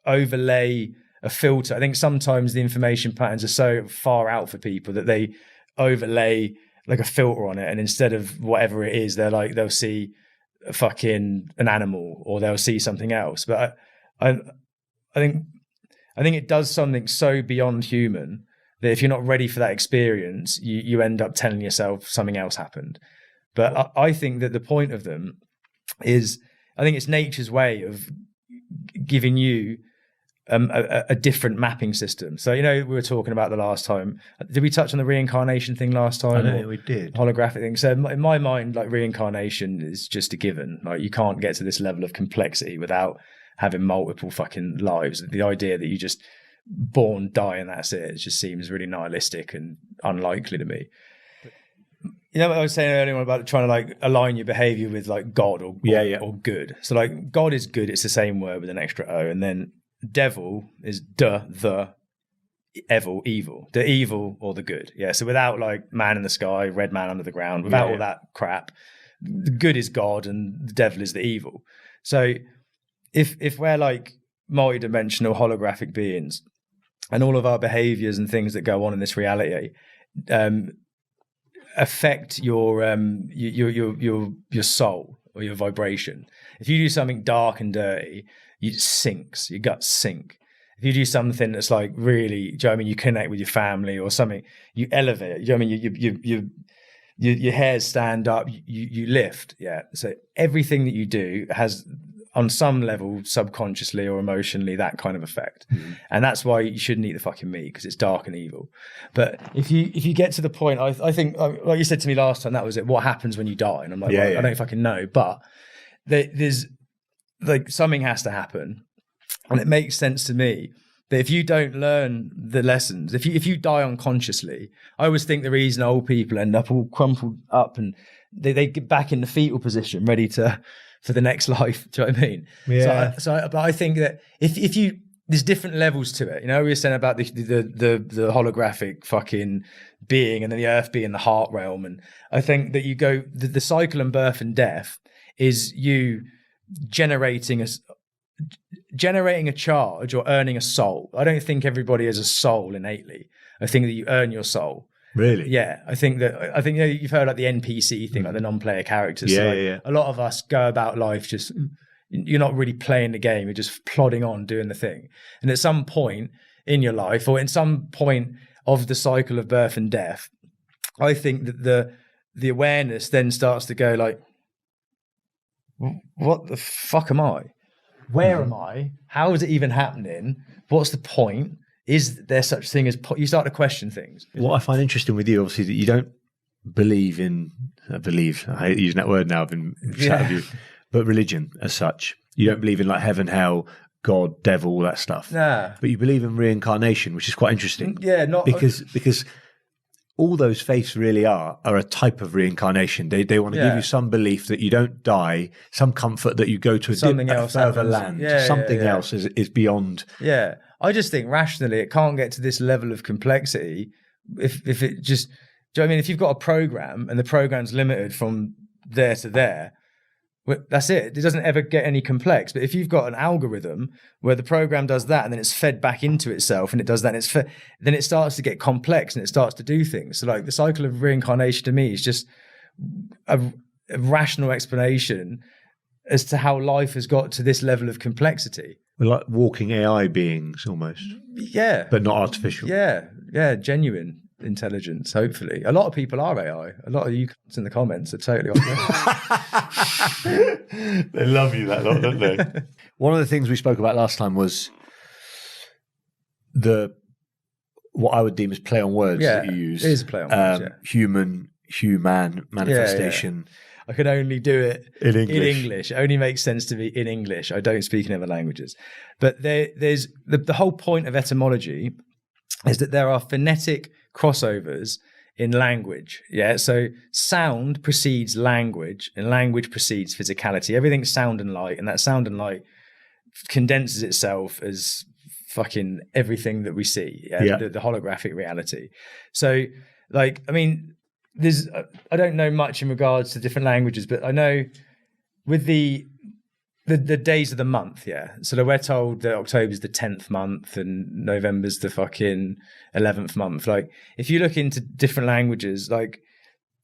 overlay a filter. I think sometimes the information patterns are so far out for people that they overlay like a filter on it, and instead of whatever it is, they'll see an animal or they'll see something else. But I think it does something so beyond human that if you're not ready for that experience, you end up telling yourself something else happened. But I think that the point of them is, I think it's nature's way of giving you a different mapping system. So, we were talking about the last time. Did we touch on the reincarnation thing last time? I don't think we did. Holographic thing. So in my mind, like reincarnation is just a given. Like you can't get to this level of complexity without having multiple fucking lives. The idea that you just born, die, and that's it just seems really nihilistic and unlikely to me. You know what I was saying earlier on about trying to like align your behavior with like God or good. So like God is good. It's the same word with an extra O. And then devil is the evil, the evil or the good. Yeah. So without like man in the sky, red man under the ground, without all that crap, the good is God and the devil is the evil. So if we're like multidimensional holographic beings and all of our behaviors and things that go on in this reality, affect your soul or your vibration. If you do something dark and dirty, your guts sink. If you do something that's like really, do you know what I mean, you connect with your family or something, you elevate. Do you know what I mean, your hairs stand up, you lift. Yeah. So everything that you do has, on some level, subconsciously or emotionally, that kind of effect. Mm-hmm. And that's why you shouldn't eat the fucking meat, because it's dark and evil. But if you get to the point, I think, like you said to me last time, that was it. What happens when you die? And I'm like, I don't fucking know. But there's like something has to happen. And it makes sense to me that if you don't learn the lessons, if you die unconsciously, I always think the reason old people end up all crumpled up and they get back in the fetal position, ready for the next life. Do you know what I mean? Yeah. But I think that if you, there's different levels to it. We were saying about the holographic fucking being, and then the earth being the heart realm. And I think that you go, the cycle and birth and death is you generating a charge or earning a soul. I don't think everybody has a soul innately. I think that you earn your soul. Really? Yeah, I think you've heard like the NPC thing, like the non-player characters. A lot of us go about life just, you're not really playing the game, you're just plodding on doing the thing. And at some point in your life, or in some point of the cycle of birth and death, I think that the awareness then starts to go like, what the fuck am I? Where am I? How is it even happening? What's the point? is there such thing as you start to question things. What I find interesting with you, obviously, that you don't believe in, I hate using that word now, I've been chatting with you, but religion as such. You don't believe in like heaven, hell, God, devil, all that stuff. Nah. But you believe in reincarnation, which is quite interesting. Yeah, not because all those faiths really are a type of reincarnation. They want to give you some belief that you don't die, some comfort that you go to a further land. Something else is beyond. Yeah. I just think rationally it can't get to this level of complexity if it just, do you know what I mean? If you've got a program and the program's limited from there to there, that's it. It doesn't ever get any complex. But if you've got an algorithm where the program does that and then it's fed back into itself and it does that, and then it starts to get complex and it starts to do things. So like the cycle of reincarnation to me is just a rational explanation as to how life has got to this level of complexity. We're like walking AI beings almost. Yeah. But not artificial. Yeah, genuine intelligence, hopefully. A lot of people are AI. A lot of you in the comments are totally off. They love you that lot, don't they? One of the things we spoke about last time was what I would deem as play on words that you use. It is a play on words, human manifestation. Yeah. I can only do it in English. It only makes sense to me in English. I don't speak in other languages. But there's the whole point of etymology is that there are phonetic crossovers in language. Yeah. So sound precedes language and language precedes physicality. Everything's sound and light, and that sound and light condenses itself as fucking everything that we see. The holographic reality. So like, I mean, I don't know much in regards to different languages, but I know with the days of the month, so we're told that October's the 10th month and November's the fucking 11th month. Like, if you look into different languages, like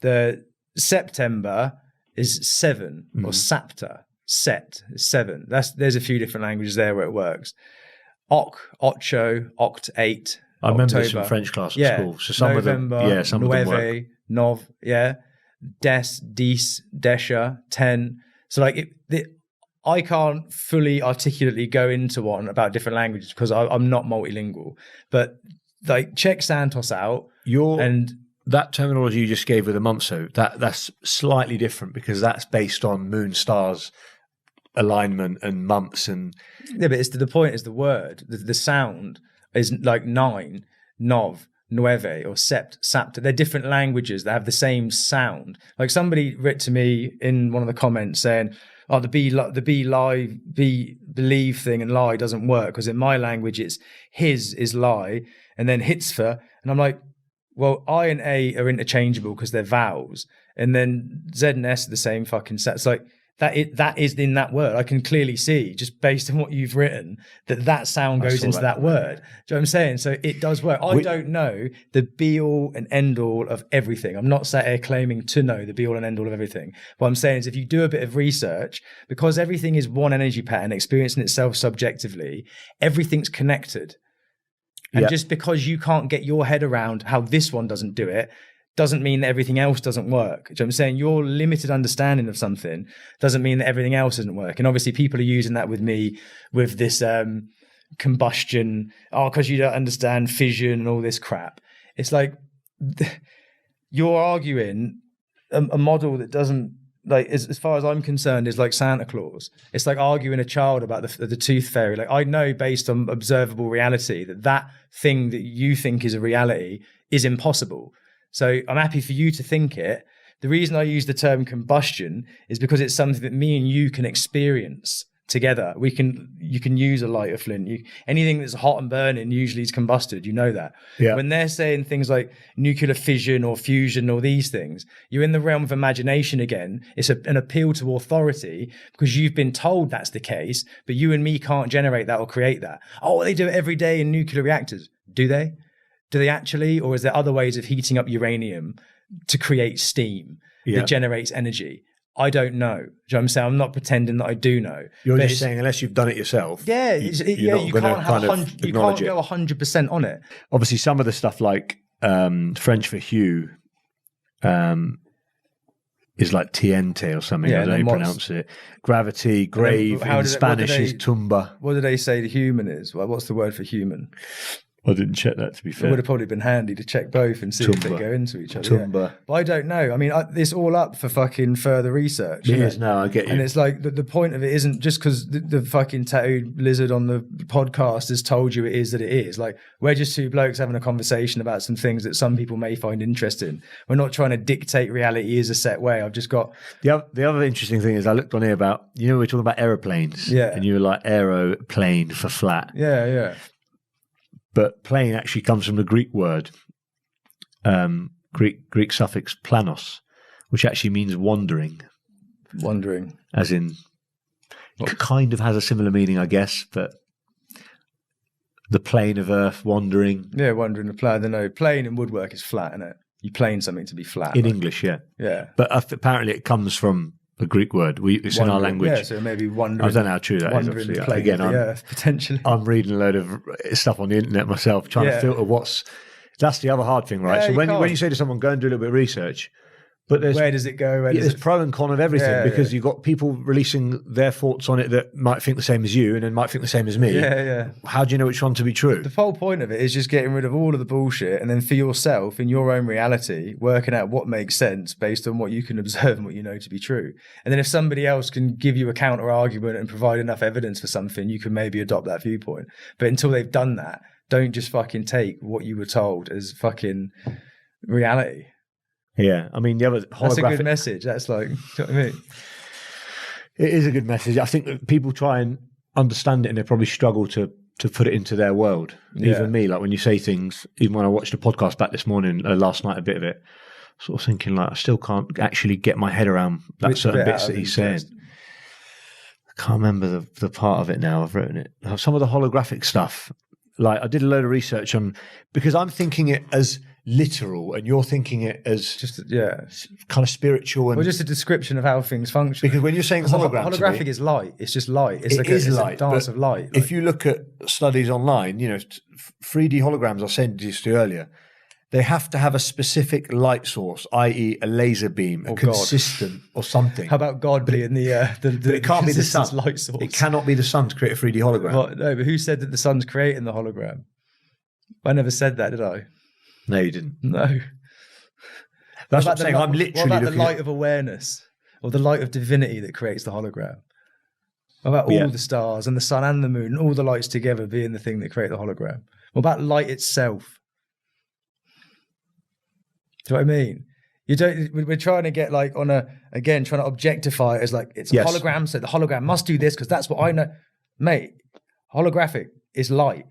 the September is 7 or Sapta, Set is 7. There's a few different languages there where it works. Ocho, Oct 8. I remember this from French class at school. So some November, of them, some Nueve, of them work. Nov, Des, Dis, Desha, 10. So like I can't fully articulately go into one about different languages because I'm not multilingual. But like, check Santos out. That terminology you just gave with the month, so that's slightly different because that's based on moon, stars, alignment, and months. And yeah, but the point is the word, the sound is like 9, Nov, Nueve, or Sept, Sapta. They're different languages that have the same sound. Like, somebody wrote to me in one of the comments saying, "Oh, the believe thing and lie doesn't work because in my language it's his is lie and then hitzvah." And I'm like, well, I and A are interchangeable because they're vowels, and then Z and S are the same fucking set. It's like that is in that word. I can clearly see, just based on what you've written, that sound goes into that word. Do you know what I'm saying? So it does work. I don't know the be-all and end-all of everything. I'm not sat here claiming to know the be-all and end-all of everything. What I'm saying is, if you do a bit of research, because everything is one energy pattern experiencing itself subjectively, everything's connected. And just because you can't get your head around how this one doesn't do it, doesn't mean that everything else doesn't work. Do you know what I'm saying? Your limited understanding of something doesn't mean that everything else doesn't work. And obviously people are using that with me with this combustion, because you don't understand fission and all this crap. It's like, you're arguing a model that doesn't, like, as far as I'm concerned, is like Santa Claus. It's like arguing a child about the tooth fairy. Like, I know based on observable reality that thing that you think is a reality is impossible. So I'm happy for you to think it. The reason I use the term combustion is because it's something that me and you can experience together. You can use a lighter flint. Anything that's hot and burning usually is combusted. You know that. Yeah. When they're saying things like nuclear fission or fusion or these things, you're in the realm of imagination again. It's an appeal to authority because you've been told that's the case, but you and me can't generate that or create that. Oh, they do it every day in nuclear reactors. Do they? Do they actually? Or is there other ways of heating up uranium to create steam that generates energy? I don't know. Do you know what I'm saying? I'm not pretending that I do know. You're just saying unless you've done it yourself. Yeah, you can't go 100% on it. Obviously, some of the stuff like French for hue is like tiente or something. I don't know how you pronounce it. Gravity, grave, in Spanish is tumba. What do they say the human is? Well, what's the word for human? I didn't check that, to be fair. It would have probably been handy to check both and see if they go into each other. Yeah. But I don't know. I mean, it's all up for fucking further research. It is, no, I get you. And it's like the point of it isn't just because the fucking tattooed lizard on the podcast has told you it is that it is. Like, we're just two blokes having a conversation about some things that some people may find interesting. We're not trying to dictate reality as a set way. I've just got... The other interesting thing is I looked on here about, we were talking about aeroplanes. Yeah. And you were like aeroplane for flat. Yeah, yeah. But plane actually comes from the Greek word, Greek suffix planos, which actually means wandering. Wandering. As in, kind of has a similar meaning, I guess, but the plane of Earth, wandering. Yeah, wandering the plane. I don't know. Plane in woodwork is flat, isn't it? You plane something to be flat. In English, yeah. Yeah. But apparently it comes from the Greek word. It's in our language. Yeah, so maybe wandering. I don't know how true that is, obviously. Again, potentially. I'm reading a load of stuff on the internet myself, trying to filter that's the other hard thing, right? Yeah, so when you say to someone, go and do a little bit of research, but where does it go? There's pro and con of everything, because you've got people releasing their thoughts on it that might think the same as you and then might think the same as me. Yeah, yeah. How do you know which one to be true? The whole point of it is just getting rid of all of the bullshit and then for yourself, in your own reality, working out what makes sense based on what you can observe and what you know to be true. And then if somebody else can give you a counter argument and provide enough evidence for something, you can maybe adopt that viewpoint. But until they've done that, don't just fucking take what you were told as fucking reality. Yeah, I mean, the other That's a good message. That's like, you know what I mean? It is a good message. I think that people try and understand it and they probably struggle to put it into their world. Yeah. Even me, like when you say things, even when I watched the podcast back this morning, last night, a bit of it, sort of thinking like, I still can't actually get my head around that certain bits that he's saying. I can't remember the part of it now. I've written it. Some of the holographic stuff, like I did a load of research on, because I'm thinking it as literal and you're thinking it as just kind of spiritual and just a description of how things function. Because when you're saying holographic is light, it's just light. It's a dance of light. If you look at studies online, 3D holograms I sent you to earlier, they have to have a specific light source, i.e. a laser beam, consistent or something. How about God being the it can't be the sun light source? It cannot be the sun to create a 3D hologram. Well, no, but who said that the sun's creating the hologram? I never said that, did I? No, you didn't. No. That's what I'm saying. I'm literally what about the light of awareness or the light of divinity that creates the hologram? What about all the stars and the sun and the moon and all the lights together being the thing that create the hologram? What about light itself? Do you know what I mean? We're trying to get like trying to objectify it as like it's a hologram, so the hologram must do this because that's what I know. Mate, holographic is light.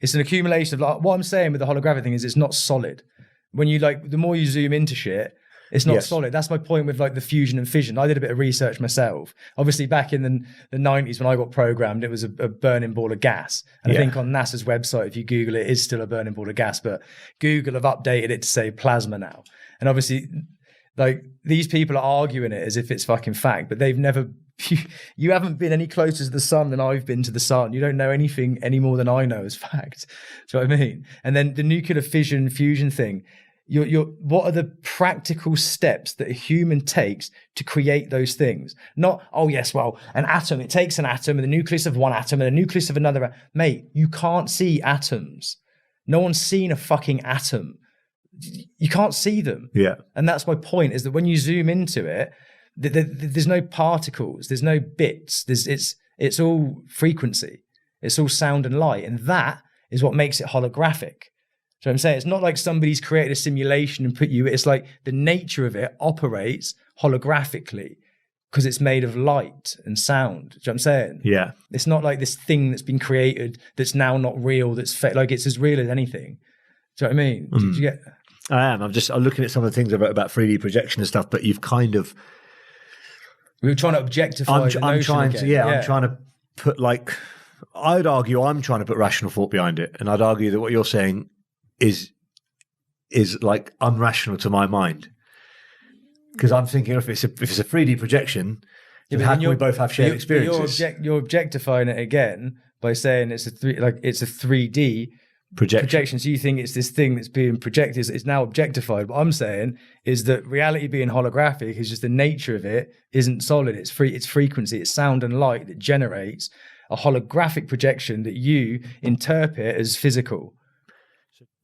It's an accumulation of light. What I'm saying with the holographic thing is it's not solid. When you the more you zoom into shit, it's not solid. That's my point with like the fusion and fission. I did a bit of research myself. Obviously, back in the 90s when I got programmed, it was a burning ball of gas. And I think on NASA's website, if you Google it, it is still a burning ball of gas. But Google have updated it to say plasma now. And obviously, like these people are arguing it as if it's fucking fact, but they've never... You haven't been any closer to the sun than I've been to the sun. You don't know anything any more than I know as fact. Do you know what I mean? And then the nuclear fission fusion thing, what are the practical steps that a human takes to create those things? Not, an atom, it takes an atom and the nucleus of one atom and the nucleus of another. Mate, you can't see atoms. No one's seen a fucking atom. You can't see them. Yeah. And that's my point, is that when you zoom into it, there's no particles, there's no bits, it's all frequency, it's all sound and light, and that is what makes it holographic. So I'm saying it's not like somebody's created a simulation and put you, it's like the nature of it operates holographically because it's made of light and sound. Do you know what I'm saying? Yeah. It's not like this thing that's been created that's now not real, that's fake, like it's as real as anything. Do you know what I mean? Did you get... I am. I'm looking at some of the things about 3D projection and stuff, but you've kind of... We were trying to objectify I'm trying to put like... I'd argue I'm trying to put rational thought behind it, and I'd argue that what you're saying is like unrational to my mind. Because I'm thinking if it's a 3D projection, then how can we both have shared experiences? You're objectifying it again by saying it's a 3D projection. So you think it's this thing that's being projected, it's now objectified. What I'm saying is that reality being holographic is just the nature of it isn't solid. It's frequency, it's sound and light that generates a holographic projection that you interpret as physical.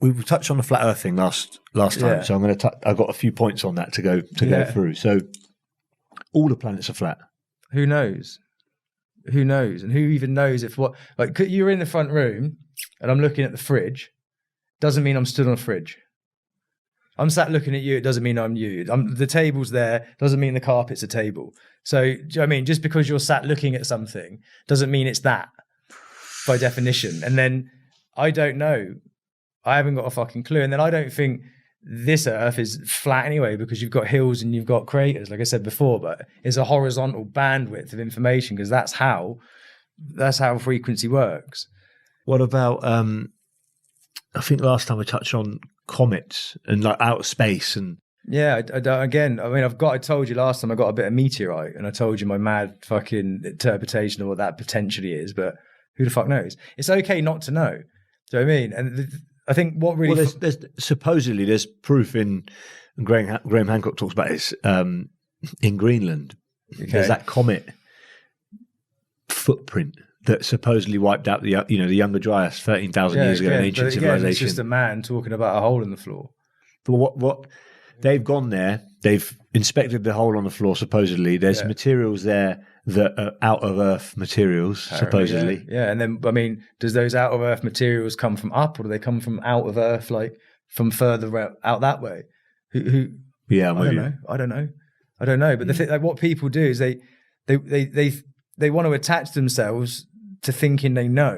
we touched on the flat Earth thing last time, so I'm going to. I've got a few points on that to go through. So, all the planets are flat. Who knows? Who knows? And who even knows if what? Like, you're in the front room, and I'm looking at the fridge. Doesn't mean I'm stood on a fridge. I'm sat looking at you. It doesn't mean I'm you. The table's there. Doesn't mean the carpet's a table. So, do you know what I mean? Just because you're sat looking at something doesn't mean it's that, by definition. And then I don't know. I haven't got a fucking clue. And then I don't think this Earth is flat anyway, because you've got hills and you've got craters, like I said before, but it's a horizontal bandwidth of information, because that's how frequency works. What about, I think last time we touched on comets and like outer space and... Yeah, I told you last time I got a bit of meteorite, and I told you my mad fucking interpretation of what that potentially is, but who the fuck knows? It's okay not to know. Do you know what I mean? And I think what really... Well, there's supposedly there's proof in Graham Hancock talks about this in Greenland. Okay. There's that comet footprint that supposedly wiped out the Younger Dryas 13,000 years ago in ancient civilization. It's just a man talking about a hole in the floor. But what they've gone there, they've inspected the hole on the floor. Supposedly, there's materials there that are out of Earth materials. Apparently, supposedly, yeah. And then, I mean, does those out of Earth materials come from up, or do they come from out of Earth, like from further out that way? Who? Yeah, I don't know. But the thing, like, what people do is they want to attach themselves to thinking they know.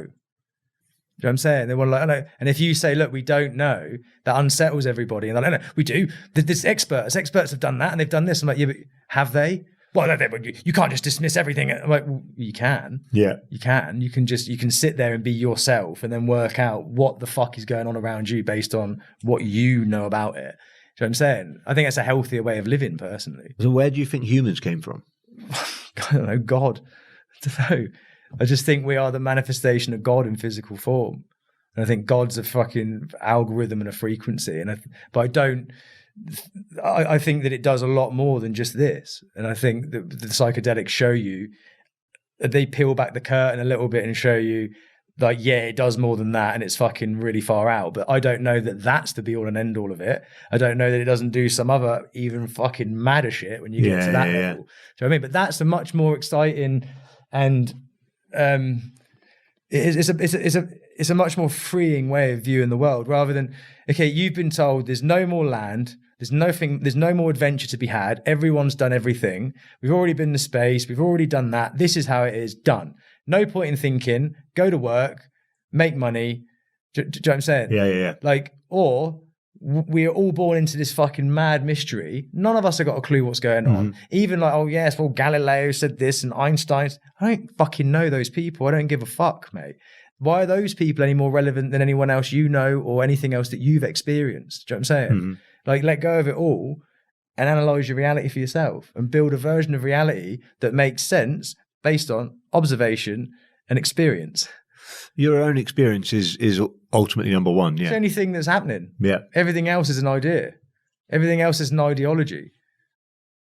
You know what I'm saying? They want to, like, I know. And if you say, look, we don't know, that unsettles everybody. And they're like, no, we do. There's experts have done that and they've done this. I'm like, yeah, but have they? Well, you can't just dismiss everything. I'm like, well, you can. Yeah. You can. You can sit there and be yourself and then work out what the fuck is going on around you based on what you know about it. Do you know what I'm saying? I think that's a healthier way of living, personally. So where do you think humans came from? I don't know, God. I don't know. I just think we are the manifestation of God in physical form. And I think God's a fucking algorithm and a frequency. I think that it does a lot more than just this. And I think that the psychedelics show you, they peel back the curtain a little bit and show you, like, yeah, it does more than that and it's fucking really far out. But I don't know that that's the be all and end all of it. I don't know that it doesn't do some other even fucking madder shit when you get to that level. Do you know what I mean? But that's a much more exciting and it's a much more freeing way of viewing the world, rather than, okay, you've been told there's no more land, there's no more adventure to be had, everyone's done everything, we've already been to space, we've already done that, this is how it is, done. No point in thinking, go to work, make money. Do you know what I'm saying? Yeah. Like, or we are all born into this fucking mad mystery. None of us have got a clue what's going on. Even like, oh yes, well, Galileo said this and Einstein's. I don't fucking know those people. I don't give a fuck, mate. Why are those people any more relevant than anyone else you know or anything else that you've experienced? Do you know what I'm saying? Like, let go of it all and analyze your reality for yourself and build a version of reality that makes sense based on observation and experience. Your own experience is ultimately number one. Yeah. It's the only thing that's happening. Yeah. Everything else is an idea. Everything else is an ideology.